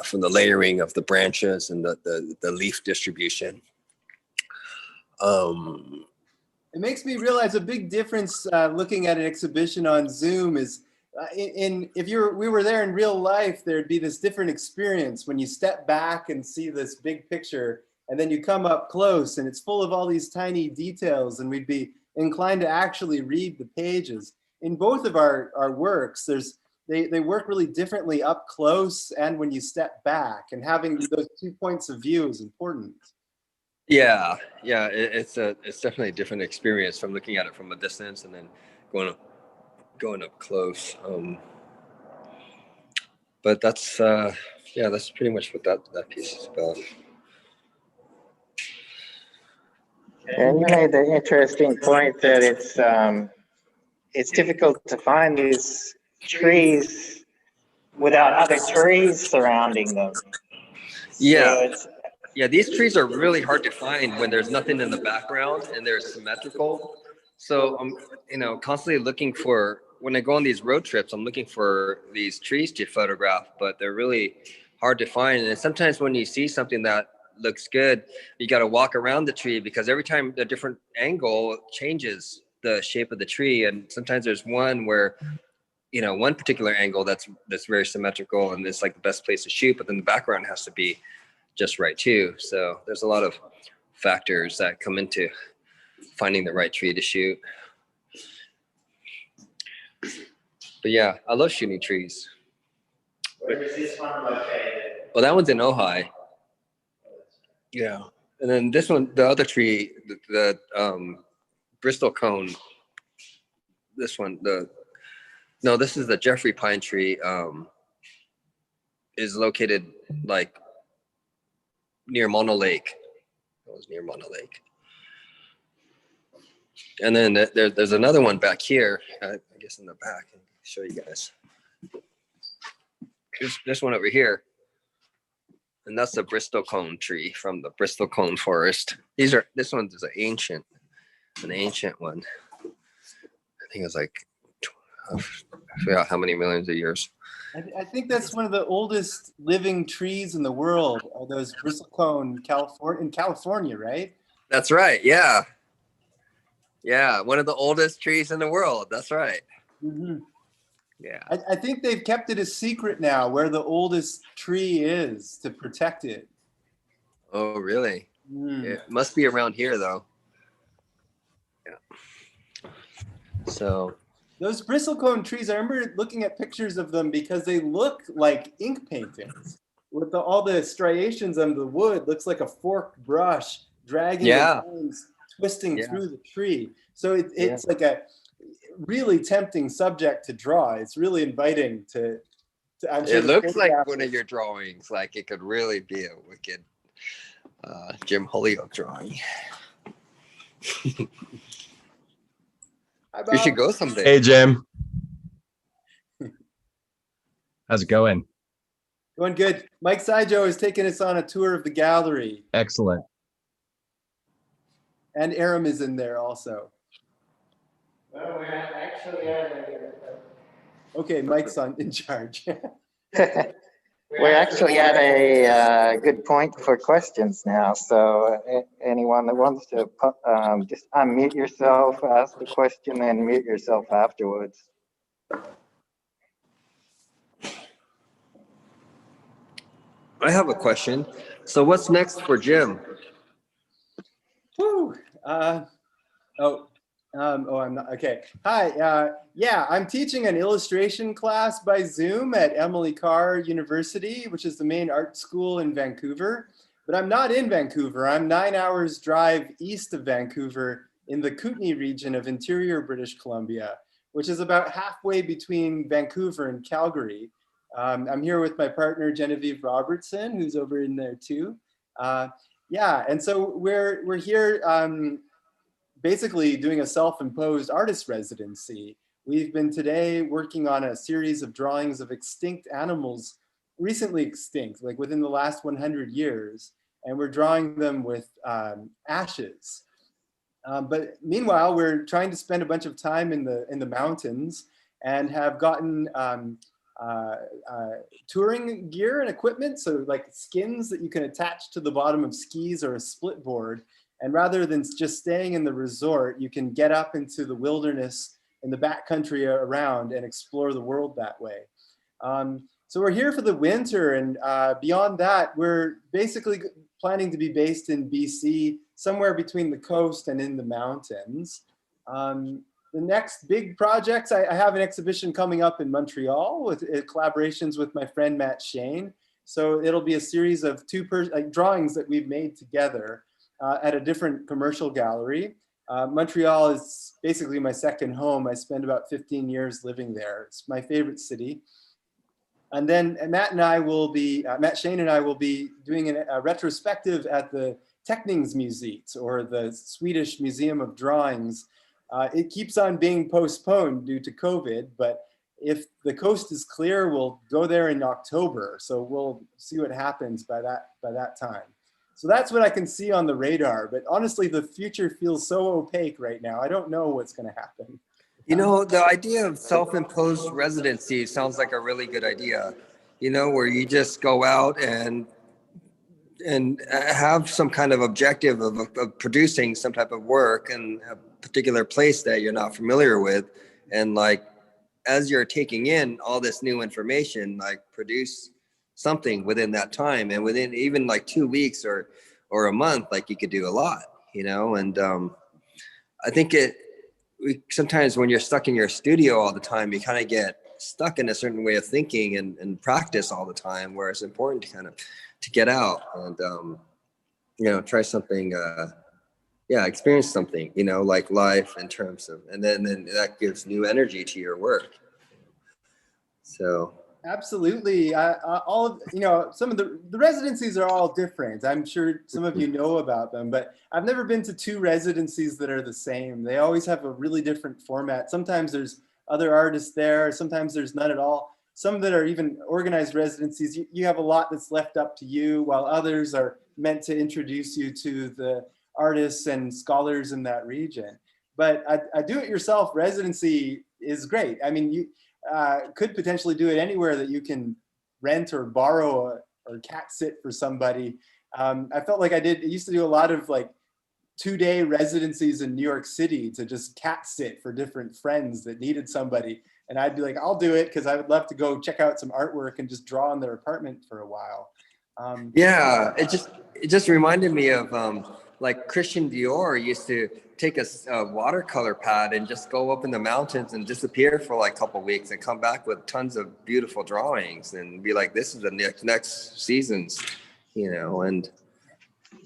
from the layering of the branches and the leaf distribution. It makes me realize a big difference looking at an exhibition on Zoom is if we were there in real life, there'd be this different experience when you step back and see this big picture, and then you come up close and it's full of all these tiny details, and we'd be inclined to actually read the pages. In both of our works, there's they work really differently up close and when you step back, and having those 2 points of view is important. Yeah, yeah, it's definitely a different experience from looking at it from a distance and then going up close. But that's yeah, that's pretty much what that piece is about. And you made the interesting point that it's difficult to find these trees without other trees surrounding them. Yeah. Yeah, these trees are really hard to find when there's nothing in the background and they're symmetrical. So I'm, constantly looking for, when I go on these road trips, I'm looking for these trees to photograph, but they're really hard to find. And sometimes when you see something that looks good, you got to walk around the tree because every time the different angle changes the shape of the tree. And sometimes there's one where, one particular angle that's very symmetrical and it's like the best place to shoot, but then the background has to be just right too. So there's a lot of factors that come into finding the right tree to shoot. But yeah, I love shooting trees. Where is this one located? Well, that one's in Ojai. Yeah. And then this one, the other tree, the Bristol cone, this one, this is the Jeffrey pine tree, is located like near Mono Lake. It was near Mono Lake. And then there's another one back here, I guess in the back. I'll show you guys. This one over here. And that's the Bristol cone tree from the Bristol cone forest. This one is an ancient one. I think it's like, I forgot how many millions of years. I think that's one of the oldest living trees in the world, are those bristlecone in California, right? That's right. Yeah. Yeah. One of the oldest trees in the world. That's right. Mm-hmm. Yeah. I think they've kept it a secret now where the oldest tree is to protect it. Oh, really? Mm. It must be around here though. Yeah. So. Those bristlecone trees, I remember looking at pictures of them because they look like ink paintings. With all the striations on the wood, looks like a forked brush dragging the lines, twisting through the tree. So it's like a really tempting subject to draw. It's really inviting to I'm sure it looks like one of your drawings. Like it could really be a wicked Jim Holyoak drawing. We should go someday. Hey, Jim. How's it going? Going good. Mike Saijo is taking us on a tour of the gallery. Excellent. And Aram is in there also. Well, we're actually Okay, Mike's in charge. we're actually at a good point for questions now. So anyone that wants to just unmute yourself, ask the question, and mute yourself afterwards. I have a question. So what's next for Jim? Woo. I'm not. Okay. Hi. Yeah, I'm teaching an illustration class by Zoom at Emily Carr University, which is the main art school in Vancouver. But I'm not in Vancouver. I'm 9 hours drive east of Vancouver in the Kootenay region of interior British Columbia, which is about halfway between Vancouver and Calgary. I'm here with my partner, Genevieve Robertson, who's over in there too. Yeah, and so we're here basically doing a self-imposed artist residency. We've been today working on a series of drawings of extinct animals, recently extinct, like within the last 100 years, and we're drawing them with ashes. But meanwhile, we're trying to spend a bunch of time in the mountains and have gotten touring gear and equipment, so like skins that you can attach to the bottom of skis or a split board. And rather than just staying in the resort, you can get up into the wilderness in the backcountry around and explore the world that way. So we're here for the winter, and beyond that, we're basically planning to be based in BC, somewhere between the coast and in the mountains. the next big projects, I have an exhibition coming up in Montreal with collaborations with my friend Matt Shane. So it'll be a series of drawings that we've made together at a different commercial gallery. Montreal is basically my second home. I spent about 15 years living there. It's my favorite city. And then Matt Shane and I will be doing a retrospective at the Teckningsmuseet, or the Swedish Museum of Drawings. It keeps on being postponed due to COVID, but if the coast is clear, we'll go there in October. So we'll see what happens by that time. So that's what I can see on the radar. But honestly, the future feels so opaque right now. I don't know what's going to happen. You know, the idea of self-imposed residency sounds like a really good idea, you know, where you just go out and have some kind of objective of producing some type of work in a particular place that you're not familiar with. And like, as you're taking in all this new information, like produce something within that time, and within even like 2 weeks or a month, like you could do a lot, you know. And I think sometimes when you're stuck in your studio all the time, you kind of get stuck in a certain way of thinking and practice all the time, where it's important to kind of to get out and you know, try something, experience something, you know, like life in terms of, and then that gives new energy to your work. So absolutely. All of, you know, some of the residencies are all different. I'm sure some of you know about them, but I've never been to 2 residencies that are the same. They always have a really different format. Sometimes there's other artists there, sometimes there's none at all. Some that are even organized residencies, you have a lot that's left up to you, while others are meant to introduce you to the artists and scholars in that region. But a do-it-yourself residency is great. I mean, you could potentially do it anywhere that you can rent or borrow or cat sit for somebody. I felt like I used to do a lot of like 2-day residencies in New York City to just cat sit for different friends that needed somebody. And I'd be like, I'll do it because I would love to go check out some artwork and just draw in their apartment for a while. Yeah, it just reminded me of like Christian Dior used to take a watercolor pad and just go up in the mountains and disappear for like a couple weeks and come back with tons of beautiful drawings and be like, this is the next season's, you know. And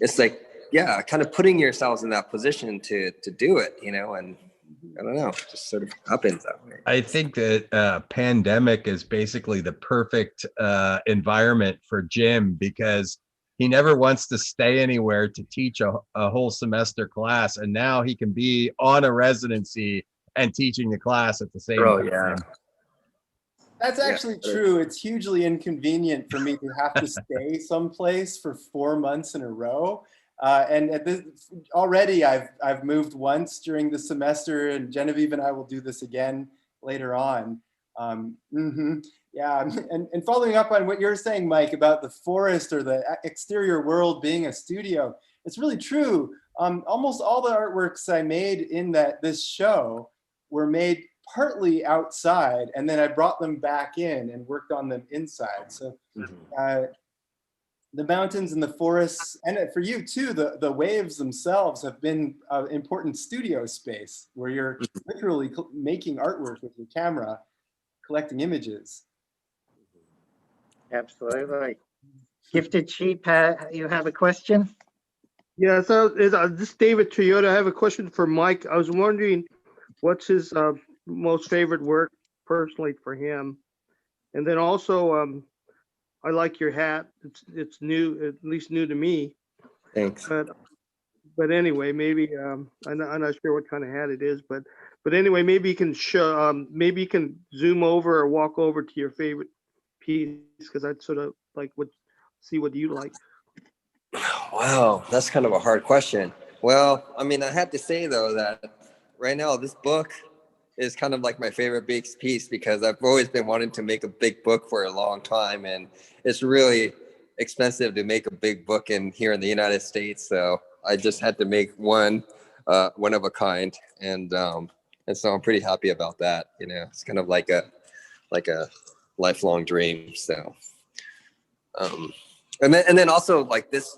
it's like, yeah, kind of putting yourselves in that position to do it, you know. And I don't know, just sort of happens that way. I think that pandemic is basically the perfect environment for Jim, because he never wants to stay anywhere to teach a whole semester class, and now he can be on a residency and teaching the class at the same time. Yeah. That's actually true. It's hugely inconvenient for me to have to stay someplace for 4 months in a row. And at this, already I've moved once during the semester, and Genevieve and I will do this again later on. Yeah, and following up on what you're saying, Mike, about the forest or the exterior world being a studio, it's really true. Almost all the artworks I made in this show were made partly outside, and then I brought them back in and worked on them inside. So the mountains and the forests, and for you too, the waves themselves have been an important studio space where you're literally making artwork with your camera, collecting images. Absolutely. Gifted Sheep, you have a question? Yeah, so this is David Toyota. I have a question for Mike. I was wondering what's his most favorite work personally for him, and then also I like your hat. It's new, at least new to me. Thanks. But anyway, maybe I'm not sure what kind of hat it is, but anyway, maybe you can show, maybe you can zoom over or walk over to your favorite piece, because I'd sort of like see what you like. Wow, that's kind of a hard question. Well, I mean, I have to say though that right now this book is kind of like my favorite big piece, because I've always been wanting to make a big book for a long time, and it's really expensive to make a big book here in the United States. So I just had to make one of a kind, and so I'm pretty happy about that. You know, it's kind of like a lifelong dream. So, and then also like this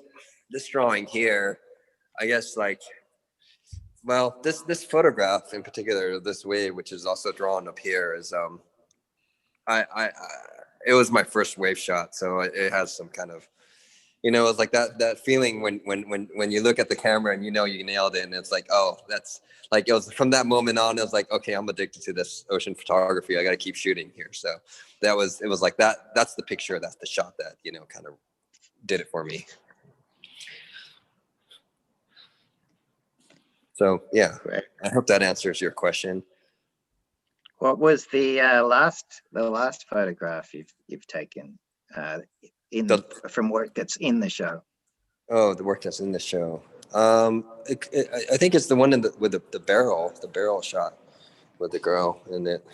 drawing here, I guess like Well, this photograph in particular, this wave, which is also drawn up here, is I it was my first wave shot, so it has some kind of, it's like that feeling when you look at the camera and you nailed it, and it's like, oh, that's like, it was from that moment on, it was like, okay, I'm addicted to this ocean photography. I got to keep shooting here. So it was like that. That's the picture. That's the shot that kind of did it for me. So yeah, Right. I hope that answers your question. What was the last photograph you've taken from work that's in the show? Oh, the work that's in the show. I think it's the one with the barrel shot with the girl in it,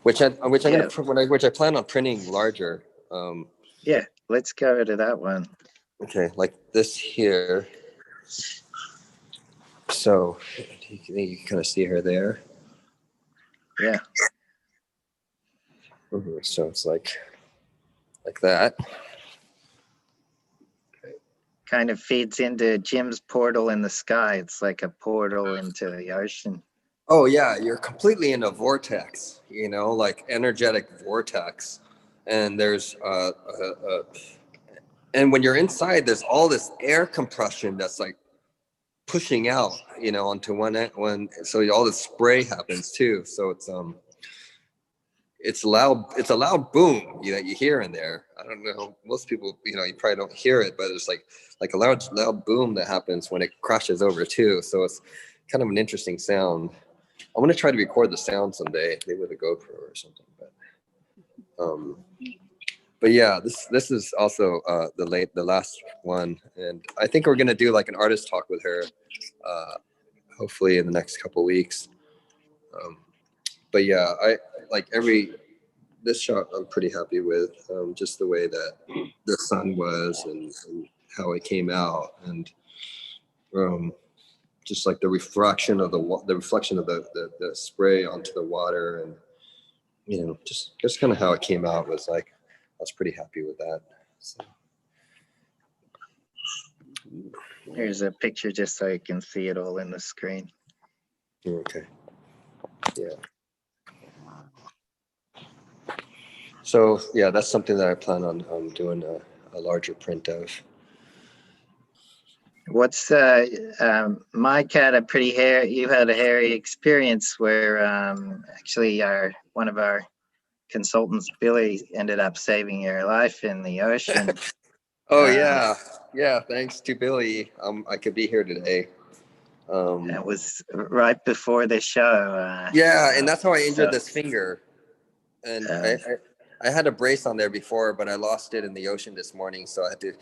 which I plan on printing larger. Yeah, let's go to that one. Okay, like this here. So you can kind of see her there. Yeah. So it's like that. Kind of feeds into Jim's portal in the sky. It's like a portal into the ocean. Oh yeah, you're completely in a vortex, like energetic vortex. And there's and when you're inside, there's all this air compression that's like pushing out, onto one end, so all the spray happens too. So it's a loud boom that you hear in there. I don't know, most people, you probably don't hear it, but it's like a loud boom that happens when it crashes over too. So it's kind of an interesting sound. I want to try to record the sound someday, maybe with a GoPro or something. But yeah, this is also the last one, and I think we're gonna do like an artist talk with her, hopefully in the next couple weeks. But yeah, I like this shot I'm pretty happy with, just the way that the sun was and how it came out, and just like the reflection of the spray onto the water, and just kind of how it came out was like, I was pretty happy with that. So. Here's a picture just so you can see it all in the screen. Okay. Yeah. So yeah, that's something that I plan on doing a larger print of. What's Mike had you had a hairy experience where actually one of our consultants, Billy, ended up saving your life in the ocean. Oh yeah, thanks to Billy, I could be here today. It was right before the show. Yeah, and that's how I injured this finger. And I had a brace on there before, but I lost it in the ocean this morning, so I had to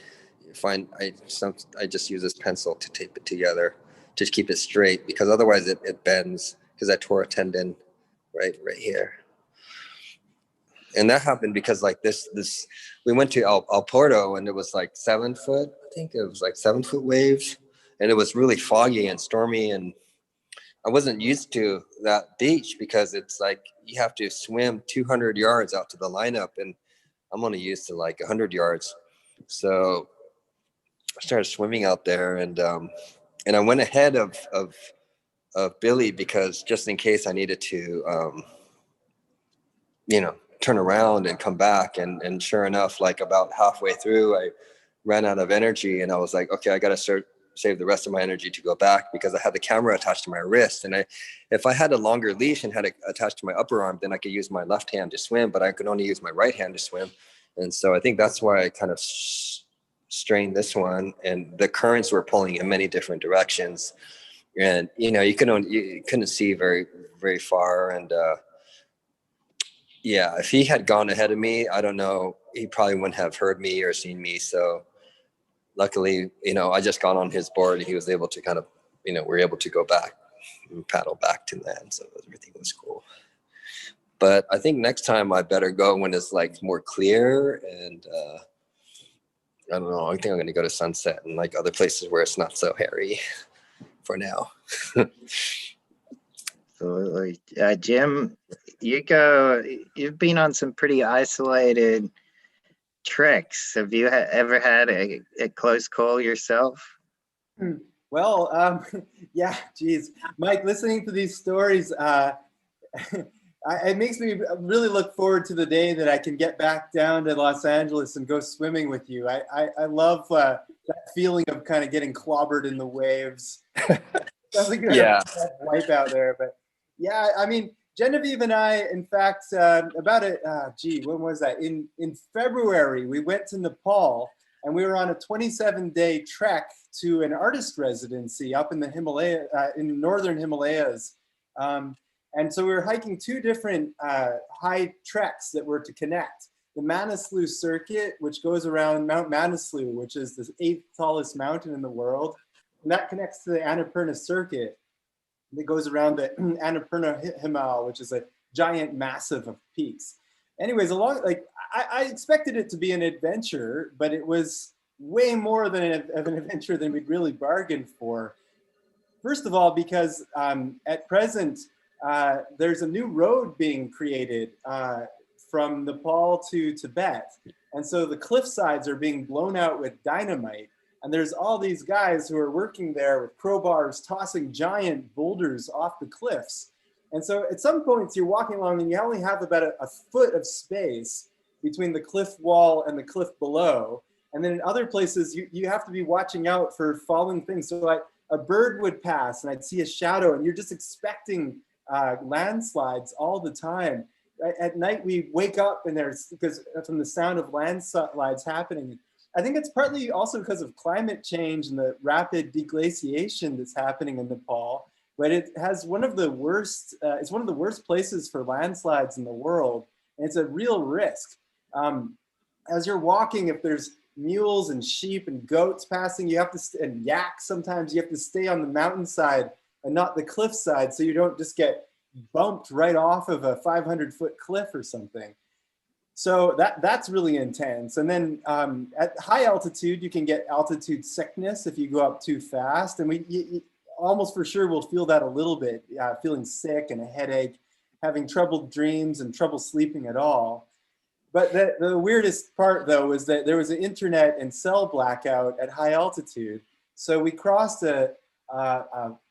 I just use this pencil to tape it together to keep it straight, because otherwise it bends, because I tore a tendon right here. And that happened because like this we went to El Porto, and it was like 7 foot, I think it was like 7 foot waves, and it was really foggy and stormy, and I wasn't used to that beach because it's like you have to swim 200 yards out to the lineup, and I'm only used to like 100 yards. So I started swimming out there, and I went ahead of Billy, because just in case I needed to turn around and come back, and sure enough, like about halfway through, I ran out of energy, and I was like, okay, I got to save the rest of my energy to go back, because I had the camera attached to my wrist, and if I had a longer leash and had it attached to my upper arm, then I could use my left hand to swim, but I could only use my right hand to swim. And so I think that's why I kind of strained this one, and the currents were pulling in many different directions, and you couldn't see very, very far. And yeah, if he had gone ahead of me, I don't know, he probably wouldn't have heard me or seen me. So luckily, I just got on his board, and he was able to kind of, we're able to go back and paddle back to land. So everything was cool. But I think next time I better go when it's like more clear, and I don't know, I think I'm going to go to Sunset and like other places where it's not so hairy for now. Absolutely. Jim, you've been on some pretty isolated treks. Have you ever had a close call yourself? Well, yeah, geez, Mike, listening to these stories, it makes me really look forward to the day that I can get back down to Los Angeles and go swimming with you. I love that feeling of kind of getting clobbered in the waves. Sounds like you had a wipe out there, but yeah, I mean, Genevieve and I, in fact, when was that? In February, we went to Nepal and we were on a 27-day trek to an artist residency up in the Himalaya, in the northern Himalayas. And so we were hiking two different high treks that were to connect. The Manaslu circuit, which goes around Mount Manaslu, which is the 8th tallest mountain in the world. And that connects to the Annapurna circuit. That goes around the Annapurna Himal, which is a giant massive of peaks. Anyways, I expected it to be an adventure, but it was way more of an adventure than we'd really bargained for. First of all, because at present, there's a new road being created from Nepal to Tibet. And so the cliff sides are being blown out with dynamite. And there's all these guys who are working there with crowbars, tossing giant boulders off the cliffs. And so at some points you're walking along and you only have about a foot of space between the cliff wall and the cliff below. And then in other places, you have to be watching out for falling things. So a bird would pass and I'd see a shadow and you're just expecting landslides all the time. At night we wake up and because from the sound of landslides happening. I think it's partly also because of climate change and the rapid deglaciation that's happening in Nepal, but it has one of the worst, it's one of the worst places for landslides in the world. And it's a real risk. As you're walking, if there's mules and sheep and goats passing, you have to, and yaks sometimes, you have to stay on the mountainside and not the cliffside so you don't just get bumped right off of a 500-foot cliff or something. So that's really intense. And then at high altitude, you can get altitude sickness if you go up too fast. And you almost for sure will feel that a little bit, feeling sick and a headache, having troubled dreams and trouble sleeping at all. But the weirdest part, though, was that there was an internet and cell blackout at high altitude. So we crossed a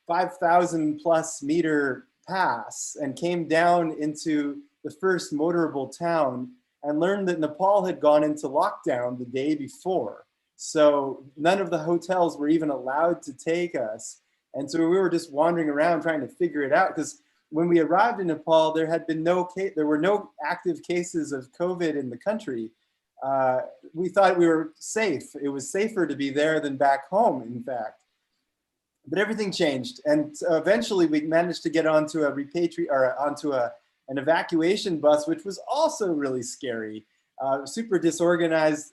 5,000 plus meter pass and came down into the first motorable town and learned that Nepal had gone into lockdown the day before. So none of the hotels were even allowed to take us. And so we were just wandering around trying to figure it out, because when we arrived in Nepal, there were no active cases of COVID in the country. We thought we were safe. It was safer to be there than back home, in fact. But everything changed. And eventually we managed to get onto an evacuation bus, which was also really scary, super disorganized.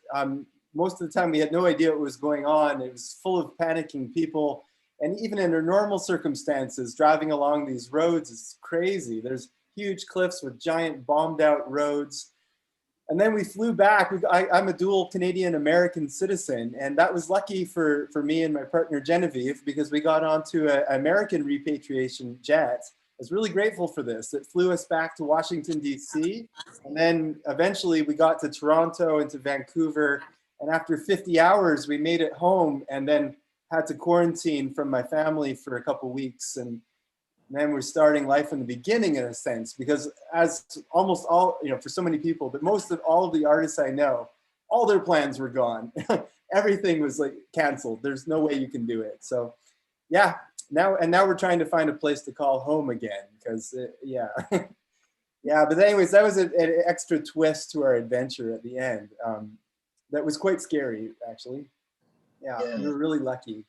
Most of the time we had no idea what was going on. It was full of panicking people. And even under normal circumstances, driving along these roads is crazy. There's huge cliffs with giant bombed out roads. And then we flew back. I'm a dual Canadian-American citizen, and that was lucky for me and my partner Genevieve, because we got onto an American repatriation jet. I was really grateful for this. It flew us back to Washington, D.C., and then eventually we got to Toronto and to Vancouver, and after 50 hours, we made it home and then had to quarantine from my family for a couple weeks, and then we're starting life from the beginning in a sense, because as almost all, for so many people, but most of all of the artists I know, all their plans were gone. Everything was like canceled. There's no way you can do it. So yeah, now we're trying to find a place to call home again, because yeah. Yeah, but anyways, that was an extra twist to our adventure at the end. That was quite scary, actually. Yeah, we were really lucky.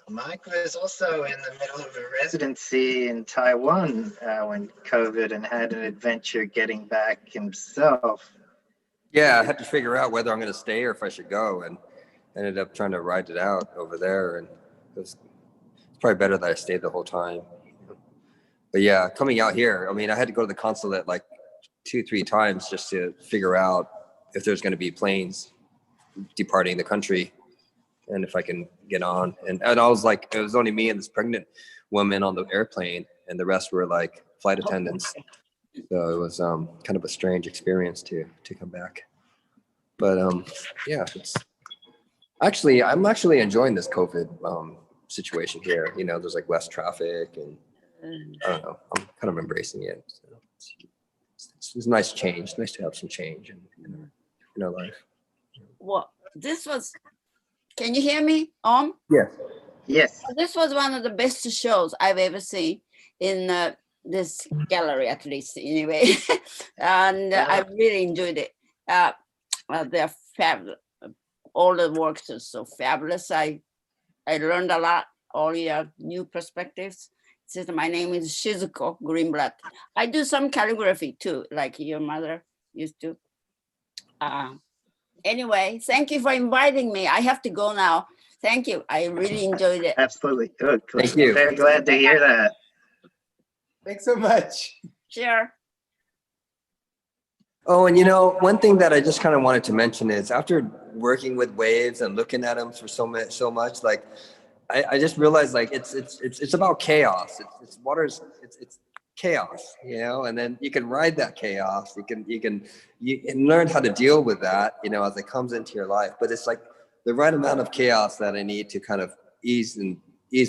Mike was also in the middle of a residency in Taiwan when COVID, and had an adventure getting back himself. Yeah, I had to figure out whether I'm going to stay or if I should go, and ended up trying to ride it out over there. And it's probably better that I stayed the whole time. But yeah, coming out here, I mean, I had to go to the consulate like 2-3 times just to figure out if there's going to be planes departing the country and if I can get on. And I was like, it was only me and this pregnant woman on the airplane, and the rest were like flight attendants. So it was kind of a strange experience to come back. But yeah, Actually, I'm actually enjoying this COVID situation here. You know, there's like less traffic, and I don't know. I'm kind of embracing it. So it's a nice change. Nice to have some change in our life. Well, this was. Can you hear me? Yeah. Yes. This was one of the best shows I've ever seen in this gallery, at least anyway. And I really enjoyed it. They're fabulous. All the works are so fabulous. I learned a lot. All your new perspectives. Says my name is Shizuko Greenblatt. I do some calligraphy too, like your mother used to. Anyway, thank you for inviting me. I have to go now. Thank you. I really enjoyed it. Absolutely. Good. Thank you. Very glad to hear that. Thanks so much. Sure. Oh, and you know, one thing that I just kind of wanted to mention is after working with waves and looking at them for so much, like I just realized like it's about chaos. It's water's it's chaos, you know, and then you can ride that chaos. You can learn how to deal with that, you know, as it comes into your life. But it's like the right amount of chaos that I need to kind of ease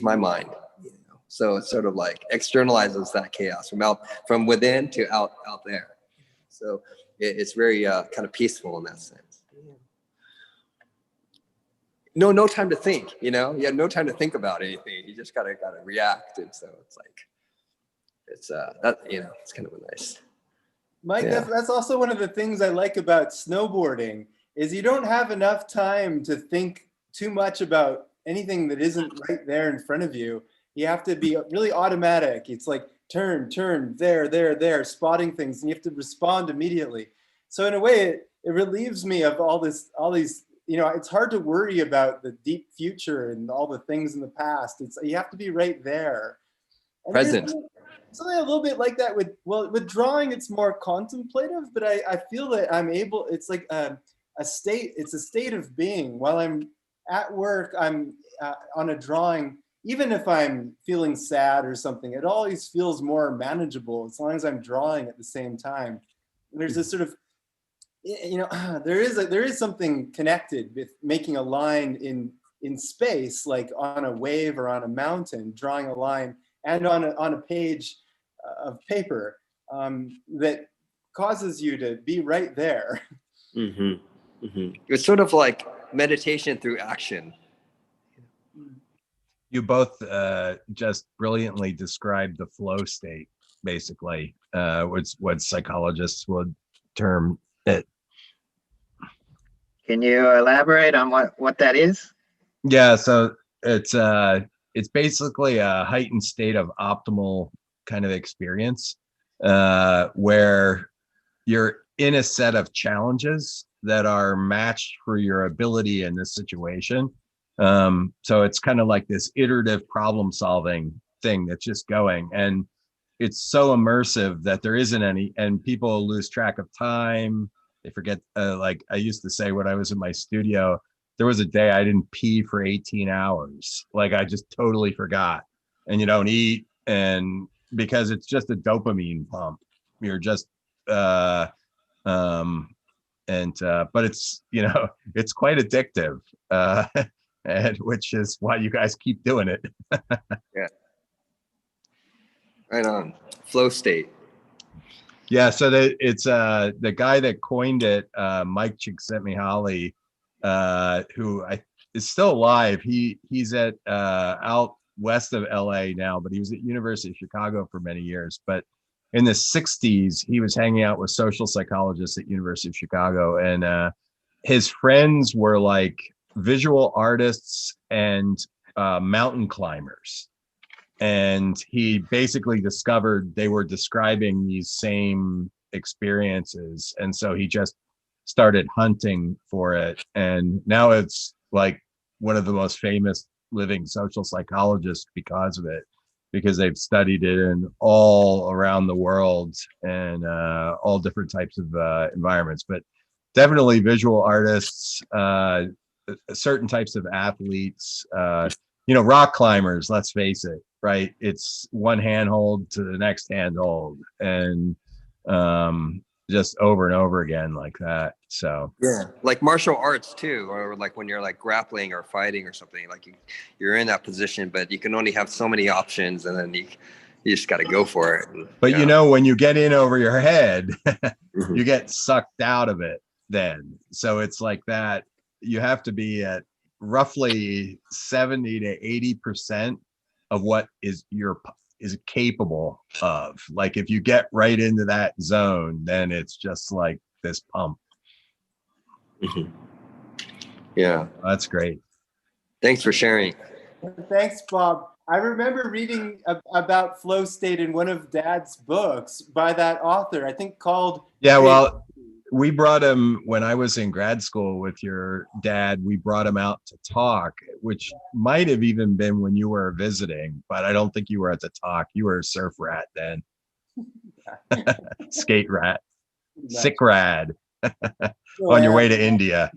my mind. You know? So it's sort of like externalizes that chaos from within to out there. So it's very kind of peaceful in that sense. No time to think, you know. You have no time to think about anything. You just gotta react, and so it's like that, you know, it's kind of a nice. Mike, Yeah. that's also one of the things I like about snowboarding is you don't have enough time to think too much about anything that isn't right there in front of you. You have to be really automatic. It's like turn, there, spotting things, and you have to respond immediately. So in a way, it relieves me of all these, you know, it's hard to worry about the deep future and all the things in the past. You have to be right there. And Present. Something a little bit like that with drawing, it's more contemplative, but I feel that I'm able, it's like a state of being. While I'm at work, I'm on a drawing, even if I'm feeling sad or something, it always feels more manageable as long as I'm drawing at the same time. And there's this sort of, you know, there is something connected with making a line in space, like on a wave or on a mountain, drawing a line, and on a page of paper that causes you to be right there. Mm-hmm. Mm-hmm. It's sort of like meditation through action. You both just brilliantly described the flow state, basically, what psychologists would term it. Can you elaborate on what that is? Yeah, so it's basically a heightened state of optimal kind of experience where you're in a set of challenges that are matched for your ability in this situation. So it's kind of like this iterative problem solving thing that's just going, and it's so immersive that there isn't any, and people lose track of time. They forget, like I used to say when I was in my studio, there was a day I didn't pee for 18 hours. Like I just totally forgot. And you don't eat, and because it's just a dopamine pump. You're just but it's, you know, it's quite addictive. And which is why you guys keep doing it. Yeah. Right on. Flow state. Yeah, so it's the guy that coined it, Mike Csikszentmihalyi, who is still alive. He's at out west of LA now, but he was at University of Chicago for many years. But in the 60s, he was hanging out with social psychologists at University of Chicago, and his friends were like visual artists and mountain climbers. And he basically discovered they were describing these same experiences. And so he just started hunting for it. And now it's like one of the most famous living social psychologists because of it, because they've studied it in all around the world and all different types of environments. But definitely visual artists, certain types of athletes, you know, rock climbers, let's face it, right? It's one handhold to the next handhold. And just over and over again like that. So yeah, like martial arts too, or like when you're like grappling or fighting or something, like you're in that position, but you can only have so many options, and then you just got to go for it. And, but you know, when you get in over your head, Mhm. you get sucked out of it then. So it's like that. You have to be at roughly 70 to 80% of what is capable of. Like if you get right into that zone, then it's just like this pump. Mhm. Yeah. That's great. Thanks for sharing. Thanks, Bob. I remember reading about flow state in one of Dad's books by that author, I think called. Yeah, well, we brought him when I was in grad school with your dad. We brought him out to talk, which might have even been when you were visiting, but I don't think you were at the talk. You were a surf rat then. Skate rat. Sick rad. On your way to India.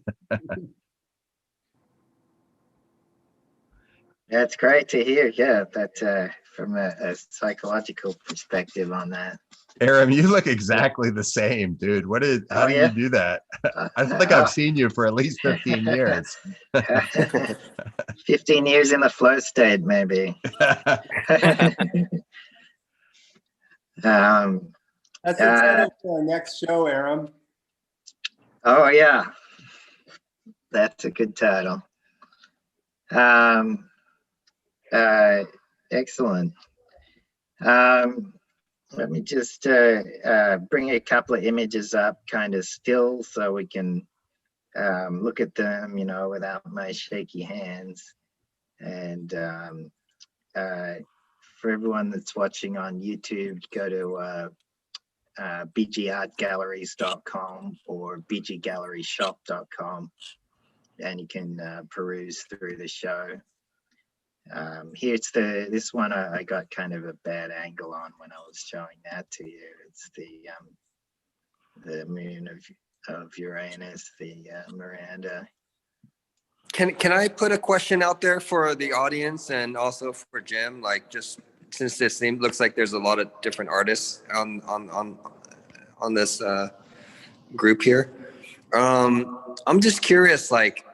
That's great to hear. Yeah, that from a psychological perspective on that. Aram, you look exactly the same, dude. How did you do that? I think I've seen you for at least 15 years. 15 years in the flow state, maybe. That's the title for our next show, Aram. Oh yeah, that's a good title. Excellent. Let me just bring a couple of images up kind of still so we can look at them, you know, without my shaky hands. And for everyone that's watching on YouTube, go to bgartgalleries.com or bggalleryshop.com, and you can peruse through the show. Here's this one I got kind of a bad angle on when I was showing that to you. It's the moon of Uranus, the Miranda. Can I put a question out there for the audience and also for Jim? Like, just since this looks like there's a lot of different artists on this group here. I'm just curious, like,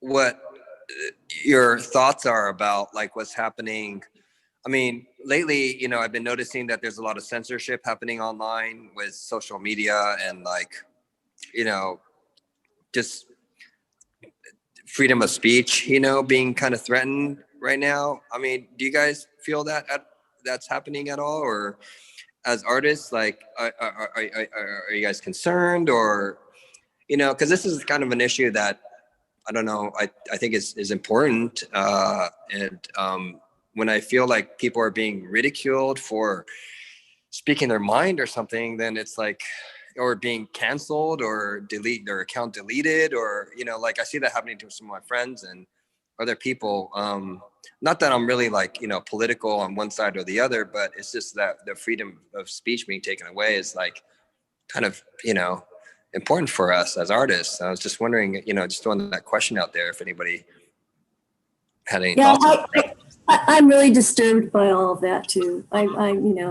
what your thoughts are about like what's happening. I mean, lately, you know, I've been noticing that there's a lot of censorship happening online with social media and like, you know, just freedom of speech, you know, being kind of threatened right now. I mean, do you guys feel that that's happening at all? Or as artists, like, are you guys concerned? Or, you know, because this is kind of an issue that, I don't know, I think is important. When I feel like people are being ridiculed for speaking their mind or something, then it's like, or being canceled or delete their account deleted, or, you know, like I see that happening to some of my friends and other people. Not that I'm really like, you know, political on one side or the other, but it's just that the freedom of speech being taken away is like kind of, you know, important for us as artists. I was just wondering, you know, just throwing that question out there if anybody had any thoughts on that. I'm really disturbed by all of that too. I'm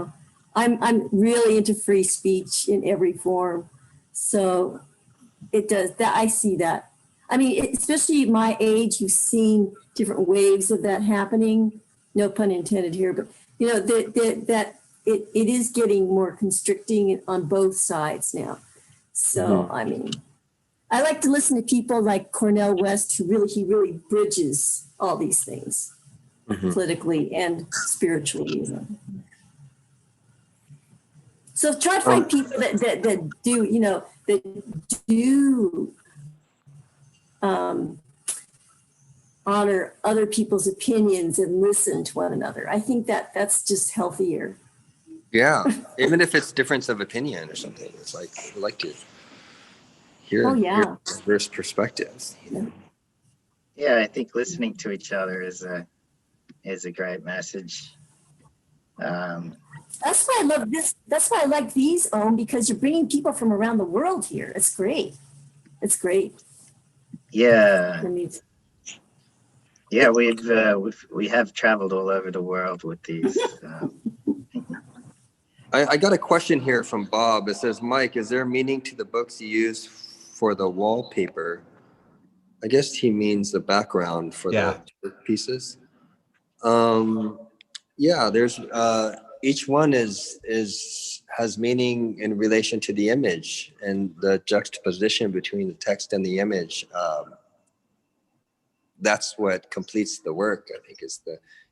really into free speech in every form. So it does that. I see that. I mean, especially my age, you've seen different waves of that happening. No pun intended here, but you know, that it is getting more constricting on both sides now. So, I mean, I like to listen to people like Cornel West, he really bridges all these things politically and spiritually. You know? So try to find people that do, you know, that do honor other people's opinions and listen to one another. I think that's just healthier. Yeah, even if it's difference of opinion or something, it's like I like to hear diverse perspectives. You know? Yeah, I think listening to each other is a great message. That's why I love this. That's why I like these, because you're bringing people from around the world here. It's great. It's great. Yeah. Yeah, we have traveled all over the world with these. I got a question here from Bob. It says, Mike, is there meaning to the books you use for the wallpaper? I guess he means the background for the pieces. Yeah, there's each one has meaning in relation to the image and the juxtaposition between the text and the image. That's what completes the work, I think,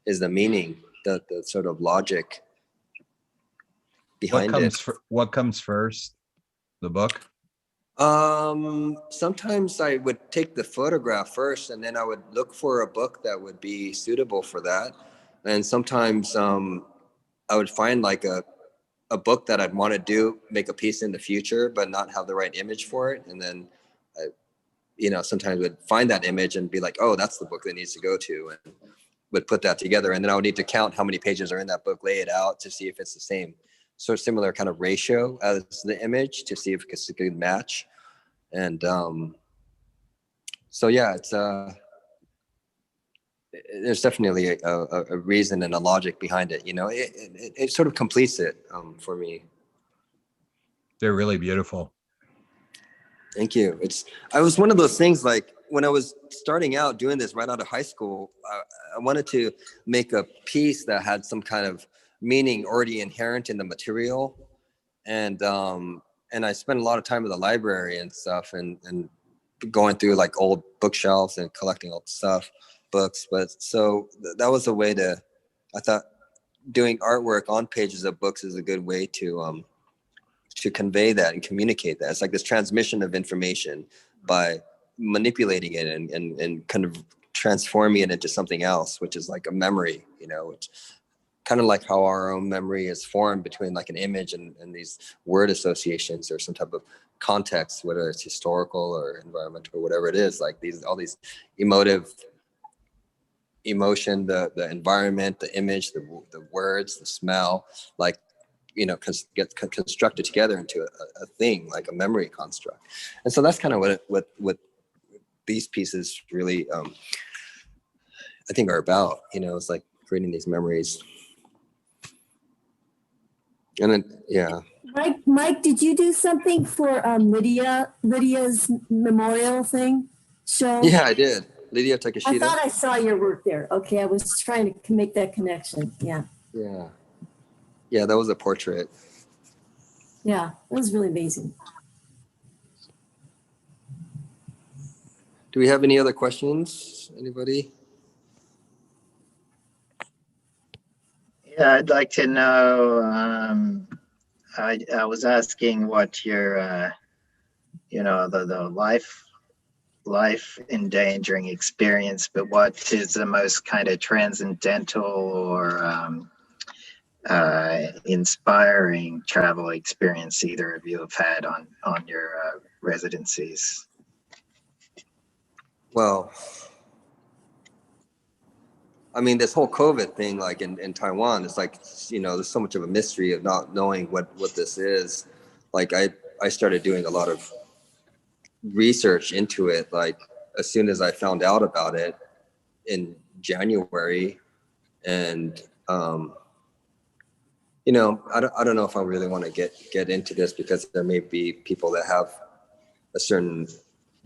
is the meaning, the sort of logic behind what comes first? The book? Sometimes I would take the photograph first, and then I would look for a book that would be suitable for that. And sometimes I would find like a book that I'd want to make a piece in the future, but not have the right image for it. And then I, sometimes would find that image and be like, oh, that's the book that needs to go to, and would put that together. And then I would need to count how many pages are in that book, lay it out to see if it's the same, sort of similar kind of ratio as the image, to see if it's a good match. And so yeah, it's there's definitely a reason and a logic behind it. It sort of completes it for me. They're really beautiful. Thank you. I was one of those things, like when I was starting out doing this right out of high school, I wanted to make a piece that had some kind of meaning already inherent in the material. And I spent a lot of time in the library and stuff, and going through like old bookshelves and collecting old stuff, books. But so that was a way I thought doing artwork on pages of books is a good way to convey that and communicate that. It's like this transmission of information by manipulating it and kind of transforming it into something else, which is like a memory, which kind of like how our own memory is formed between like an image and these word associations or some type of context, whether it's historical or environmental or whatever it is, like all these emotion, the environment, the image, the words, the smell, like, get constructed together into a thing, like a memory construct. And so that's kind of what these pieces really, I think, are about. It's like creating these memories. And then, yeah. Mike, did you do something for Lydia's memorial thing show? Yeah, I did. Lydia Takashita. I thought I saw your work there. Okay, I was trying to make that connection. Yeah. Yeah. Yeah, that was a portrait. Yeah, that was really amazing. Do we have any other questions? Anybody? Yeah, I'd like to know, I was asking what your, the life endangering experience, but what is the most kind of transcendental or inspiring travel experience either of you have had on your residencies? Well, I mean, this whole COVID thing, like in Taiwan, it's like, there's so much of a mystery of not knowing what this is. Like I started doing a lot of research into it, like as soon as I found out about it in January. And I don't know if I really want to get into this, because there may be people that have a certain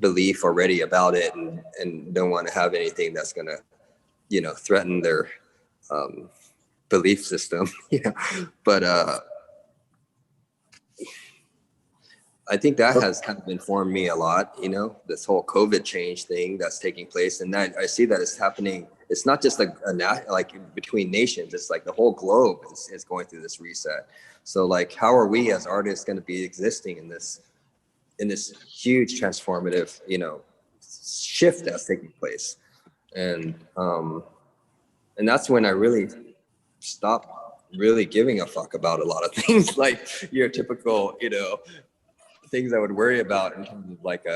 belief already about it and don't want to have anything that's going to threaten their belief system. But I think that has kind of informed me a lot, this whole COVID change thing that's taking place. And I see that it's happening. It's not just like between nations, it's like the whole globe is going through this reset. So like, how are we as artists going to be existing in this huge transformative, shift that's taking place? And that's when I really stopped really giving a fuck about a lot of things, like your typical, things I would worry about in terms of like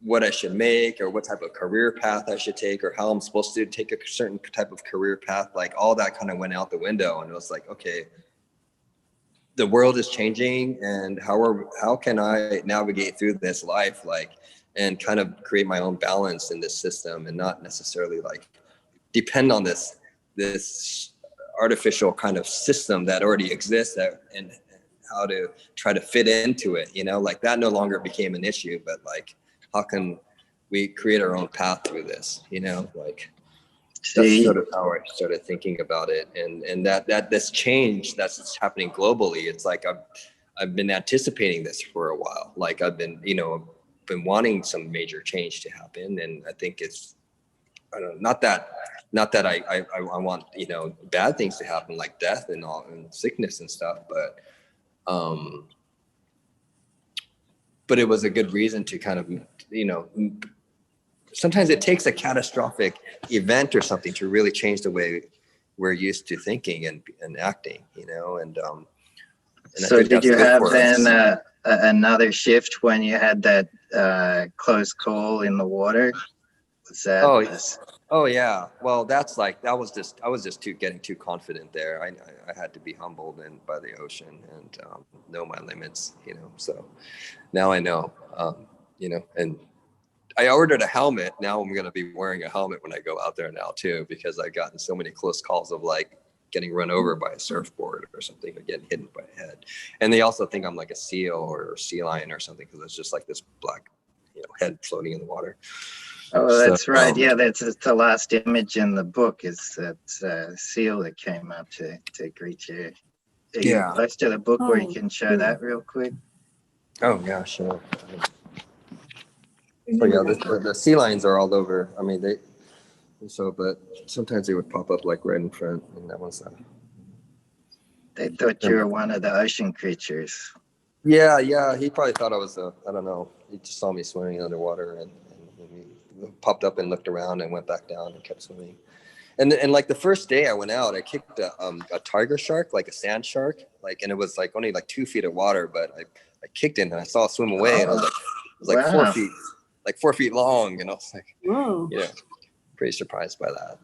what I should make, or what type of career path I should take, or how I'm supposed to take a certain type of career path. Like all that kind of went out the window, and it was like, okay, the world is changing, and how can I navigate through this life, like, and kind of create my own balance in this system, and not necessarily like depend on this artificial kind of system that already exists and how to try to fit into it, you know, like that no longer became an issue, but like, how can we create our own path through this, you know, like that's sort of how I started thinking about it. And that this change that's happening globally, it's like I've been anticipating this for a while. Like I've been, you know, been wanting some major change to happen. And I think it's, I don't know, not that I want, you know, bad things to happen like death and all and sickness and stuff, but it was a good reason to kind of, you know, sometimes it takes a catastrophic event or something to really change the way we're used to thinking and acting, you know, and so did you have then another shift when you had that close call in the water? Was that Oh yeah. Well, that's like, I was just getting too confident there. I had to be humbled and by the ocean and know my limits, you know. So now I know, you know, and I ordered a helmet. Now I'm going to be wearing a helmet when I go out there now too, because I've gotten so many close calls of like getting run over by a surfboard or something, or getting hit by a head. And they also think I'm like a seal or a sea lion or something, because it's just like this black, you know, head floating in the water. Oh, that's right. Yeah, that's the last image in the book is that seal that came up to greet you. Yeah. Close to the book where you can show that real quick. Oh yeah, sure. So yeah, the sea lions are all over. I mean, but sometimes they would pop up like right in front, and that one's They thought you were one of the ocean creatures. Yeah, he probably thought I was I don't know. He just saw me swimming underwater and he popped up and looked around and went back down and kept swimming. And like the first day I went out, I kicked a tiger shark, like a sand shark, like, and it was like only like 2 feet of water, but I kicked it and I saw it swim away, and I was like, it was like wow. 4 feet long, and I was like, Whoa. you know, pretty surprised by that.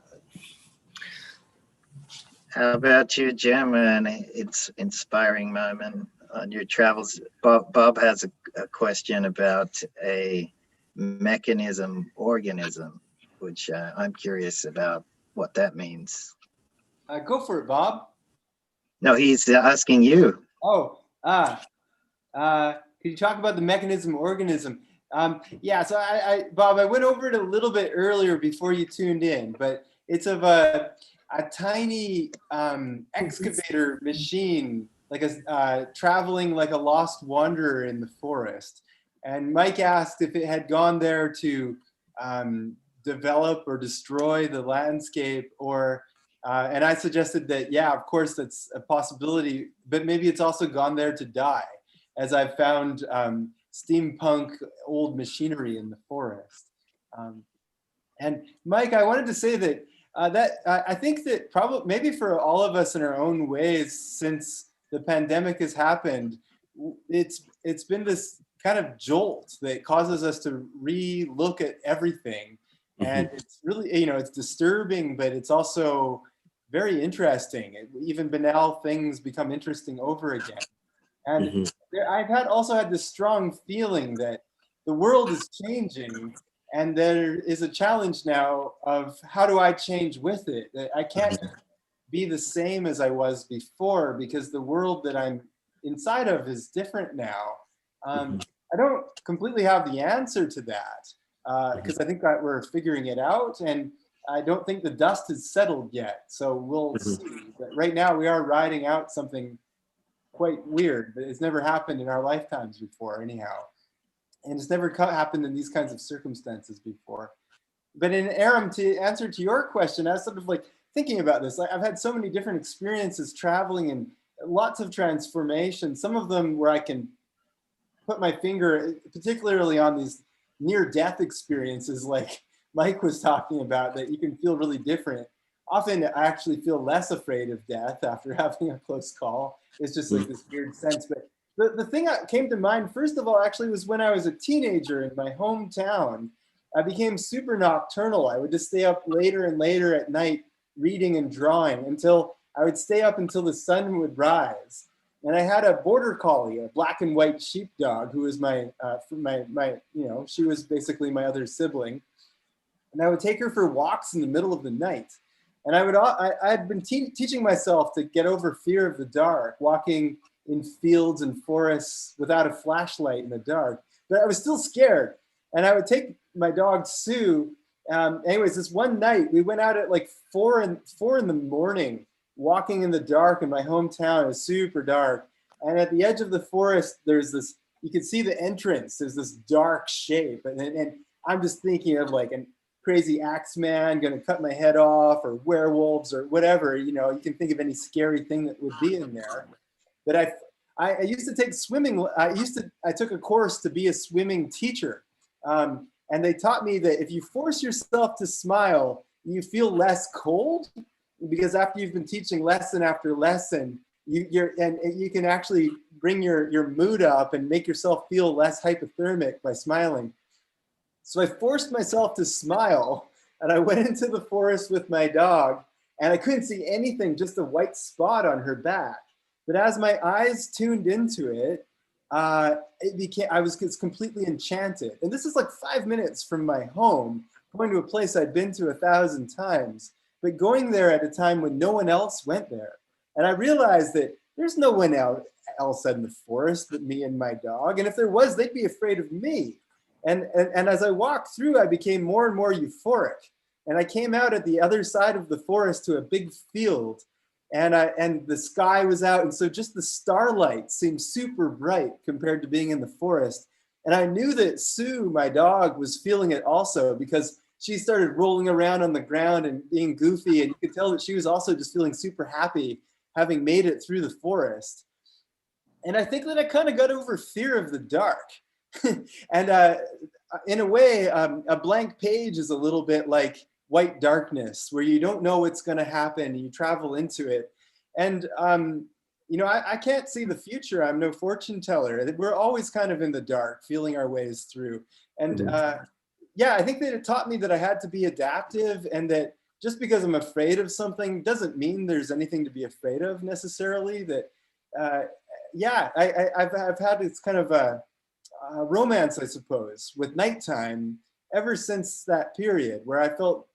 How about you, Jim? And it's inspiring moment on your travels. Bob has a question about a mechanism organism, which I'm curious about what that means. Go for it, Bob. No, he's asking you. Oh, could you talk about the mechanism organism? Yeah, so Bob, I went over it a little bit earlier before you tuned in, but it's of a tiny excavator machine, like a traveling like a lost wanderer in the forest. And Mike asked if it had gone there to develop or destroy the landscape, or and I suggested that, yeah, of course, that's a possibility, but maybe it's also gone there to die, as I've found steampunk old machinery in the forest. And Mike, I wanted to say that I think that probably maybe for all of us in our own ways, since the pandemic has happened, it's been this kind of jolt that causes us to re-look at everything. And it's really, you know, it's disturbing, but it's also very interesting. Even banal things become interesting over again. And I've also had this strong feeling that the world is changing, and there is a challenge now of how do I change with it? I can't be the same as I was before, because the world that I'm inside of is different now. I don't completely have the answer to that, because I think that we're figuring it out, and I don't think the dust has settled yet. So we'll see. But right now we are riding out something quite weird, but it's never happened in our lifetimes before anyhow. And it's never happened in these kinds of circumstances before. But in Aram, to answer to your question, I was sort of like thinking about this. I've had so many different experiences traveling and lots of transformations, some of them where I can put my finger particularly on these near-death experiences like Mike was talking about, that you can feel really different. Often I actually feel less afraid of death after having a close call. It's just like this weird sense. But the thing that came to mind, first of all, actually was when I was a teenager in my hometown. I became super nocturnal. I would just stay up later and later at night reading and drawing until I would stay up until the sun would rise. And I had a border collie, a black and white sheepdog, who was my she was basically my other sibling. And I would take her for walks in the middle of the night. And I'd been teaching myself to get over fear of the dark, walking in fields and forests without a flashlight in the dark. But I was still scared. And I would take my dog Sue. Anyways, this one night we went out at like 4 in the morning, walking in the dark in my hometown. It was super dark. And at the edge of the forest, there's this, you can see the entrance. There's this dark shape. And I'm just thinking of like a crazy axe man gonna cut my head off, or werewolves or whatever, you know, you can think of any scary thing that would be in there. But I used to take swimming. I took a course to be a swimming teacher. And they taught me that if you force yourself to smile, you feel less cold, because after you've been teaching lesson after lesson, you can actually bring your mood up and make yourself feel less hypothermic by smiling. So I forced myself to smile, and I went into the forest with my dog, and I couldn't see anything, just a white spot on her back. But as my eyes tuned into it, I was completely enchanted. And this is like 5 minutes from my home, going to a place I'd been to 1,000 times, but going there at a time when no one else went there. And I realized that there's no one else in the forest but me and my dog. And if there was, they'd be afraid of me. And as I walked through, I became more and more euphoric. And I came out at the other side of the forest to a big field. And the sky was out, and so just the starlight seemed super bright compared to being in the forest. And I knew that Sue, my dog, was feeling it also, because she started rolling around on the ground and being goofy, and you could tell that she was also just feeling super happy having made it through the forest. And I think that I kind of got over fear of the dark. And in a way, a blank page is a little bit like white darkness, where you don't know what's going to happen and you travel into it. And you know, I can't see the future. I'm no fortune teller. We're always kind of in the dark, feeling our ways through. And yeah, I think that it taught me that I had to be adaptive, and that just because I'm afraid of something doesn't mean there's anything to be afraid of necessarily. That yeah, I've had this kind of a romance, I suppose, with nighttime ever since that period, where I felt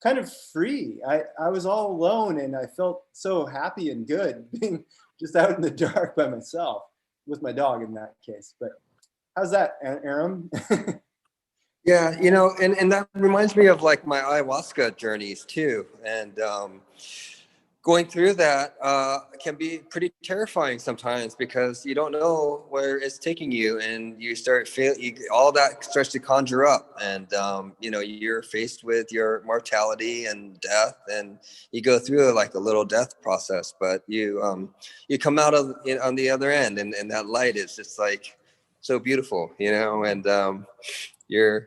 kind of free. I was all alone, and I felt so happy and good being just out in the dark by myself, with my dog in that case. But how's that, Aram? Yeah, you know, and that reminds me of like my ayahuasca journeys too. And going through that can be pretty terrifying sometimes, because you don't know where it's taking you, and you start all that starts to conjure up, and you know, you're faced with your mortality and death, and you go through like a little death process, but you come out of on the other end, and that light is just like so beautiful, you know, and you're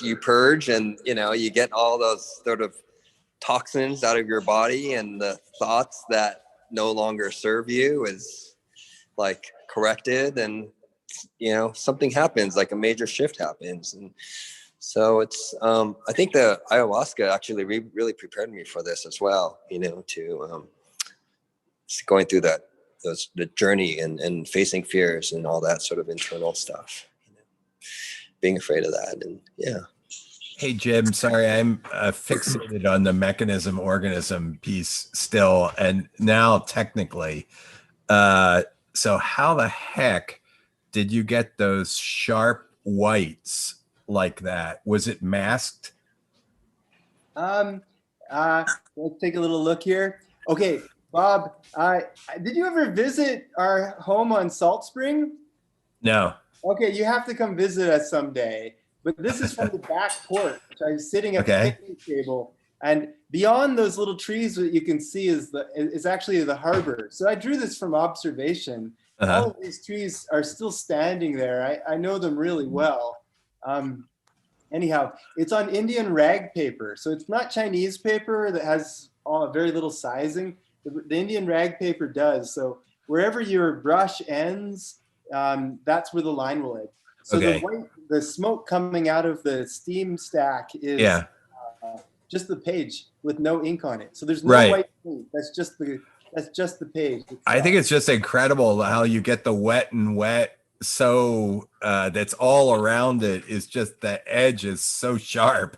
you purge, and you know, you get all those sort of toxins out of your body, and the thoughts that no longer serve you is like corrected, and you know, something happens, like a major shift happens. And so it's I think the ayahuasca actually really prepared me for this as well, you know, to going through the journey and facing fears and all that sort of internal stuff, you know, being afraid of that. And yeah. Hey, Jim, sorry, I'm fixated on the mechanism organism piece still. And now technically, so how the heck did you get those sharp whites like that? Was it masked? Let's take a little look here. Okay, Bob, did you ever visit our home on Salt Spring? No. Okay, you have to come visit us someday. But this is from the back porch. I was sitting at the picnic table, and beyond those little trees that you can see is actually the harbor. So I drew this from observation. All of these trees are still standing there. I know them really well. Anyhow, it's on Indian rag paper. So it's not Chinese paper that has very little sizing. The Indian rag paper does. So wherever your brush ends, that's where the line will end. So the smoke coming out of the steam stack is just the page with no ink on it. So there's no white paint. That's just the page. I think it's just incredible how you get the wet and wet. So that's all around it is just the edge is so sharp.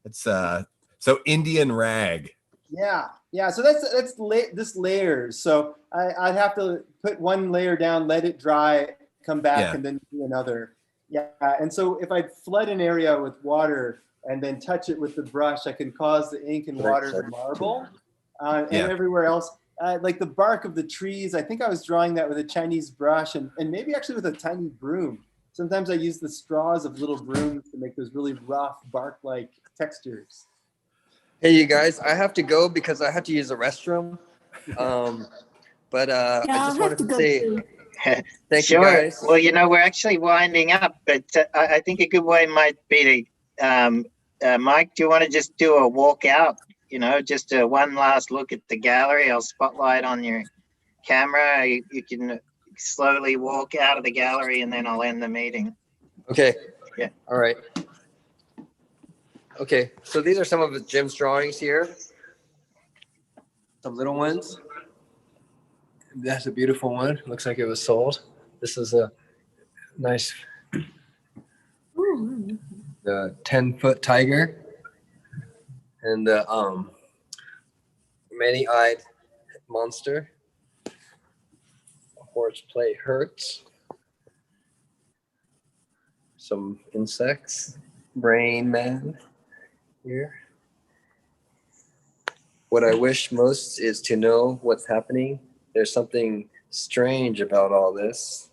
It's so Indian rag. Yeah, yeah. So this layers. So I'd have to put one layer down, let it dry, come back, and then do another. Yeah. And so if I flood an area with water and then touch it with the brush, I can cause the ink and water to marble. And everywhere else, like the bark of the trees, I think I was drawing that with a Chinese brush and maybe actually with a tiny broom. Sometimes I use the straws of little brooms to make those really rough bark-like textures. Hey, you guys, I have to go because I have to use the restroom. But I just wanted to say thank you guys. Well, we're actually winding up, but I think a good way might be to, Mike, do you want to just do a walk out? Just one last look at the gallery. I'll spotlight on your camera. You can slowly walk out of the gallery and then I'll end the meeting. Okay. Yeah. All right. Okay. So these are some of Jim's drawings here. Some little ones. That's a beautiful one. Looks like it was sold. This is a nice the 10-foot tiger and the many-eyed monster. Horseplay hurts. Some insects. Rain Man here. What I wish most is to know what's happening. There's something strange about all this.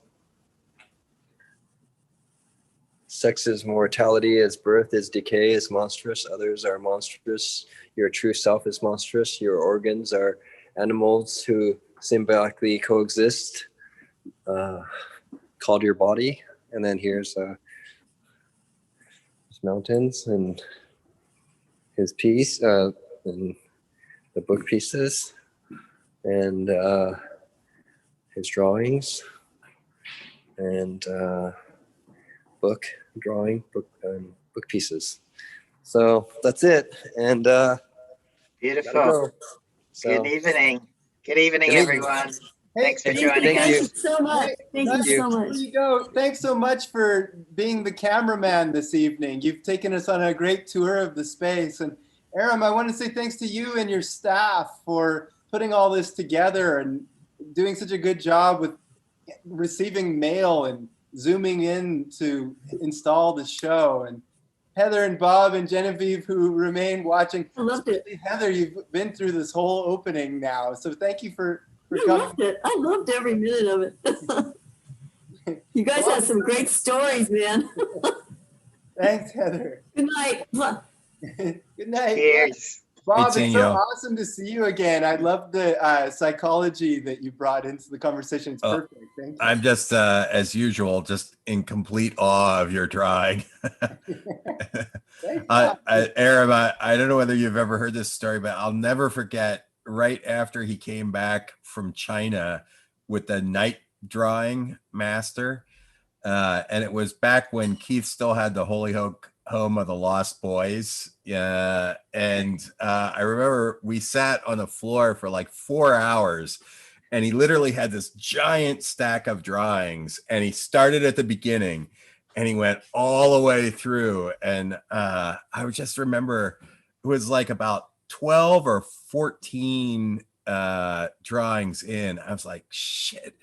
Sex is mortality, as birth is decay, is monstrous. Others are monstrous. Your true self is monstrous. Your organs are animals who symbiotically coexist, called your body. And then here's mountains and his piece, and the book pieces, and his drawings, and book pieces. So that's it. And beautiful. So, good evening, everyone. Thanks for joining us. Thank you so much. Thank you so much. There you go. Thanks so much for being the cameraman this evening. You've taken us on a great tour of the space. And Aram, I want to say thanks to you and your staff for putting all this together and doing such a good job with receiving mail and zooming in to install the show. And Heather and Bob and Genevieve who remain watching. I loved it. Heather, you've been through this whole opening now. So thank you for I loved it. I loved every minute of it. You guys have some great stories, man. Thanks, Heather. Good night. Good night. Cheers. Bob, Hey, it's so awesome to see you again. I love the psychology that you brought into the conversation. It's perfect. Thank you. I'm just, as usual, just in complete awe of your drawing. Aram, I don't know whether you've ever heard this story, but I'll never forget right after he came back from China with the night drawing master. And it was back when Keith still had the Holyoak home of the Lost Boys. And I remember we sat on the floor for like 4 hours and he literally had this giant stack of drawings and he started at the beginning and he went all the way through. And I would just remember it was like about 12 or 14 drawings in. I was like, shit,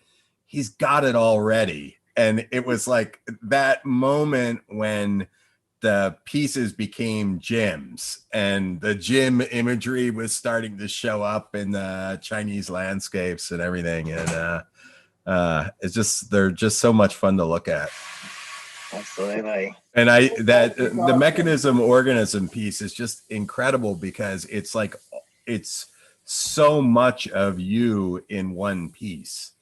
he's got it already. And it was like that moment when the pieces became gems and the gem imagery was starting to show up in the Chinese landscapes and everything. And it's just, they're just so much fun to look at. Absolutely. And the mechanism organism piece is just incredible because it's like, it's so much of you in one piece.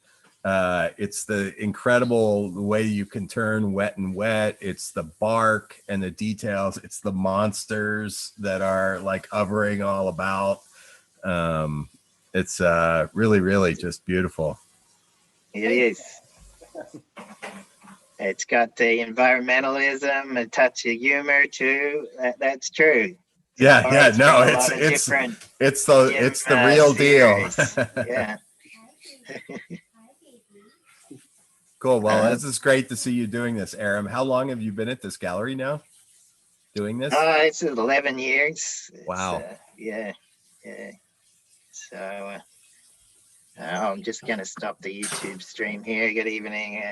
It's the incredible way you can turn wet and wet. It's the bark and the details. It's the monsters that are like hovering all about. It's really, really just beautiful. It is. It's got the environmentalism, a touch of humor too. That's true. Yeah, no, it's the real deal. Yeah. Cool. Well, this is great to see you doing this, Aram. How long have you been at this gallery now? doing this? It's 11 years. Wow. Yeah. So I'm just going to stop the YouTube stream here. Good evening.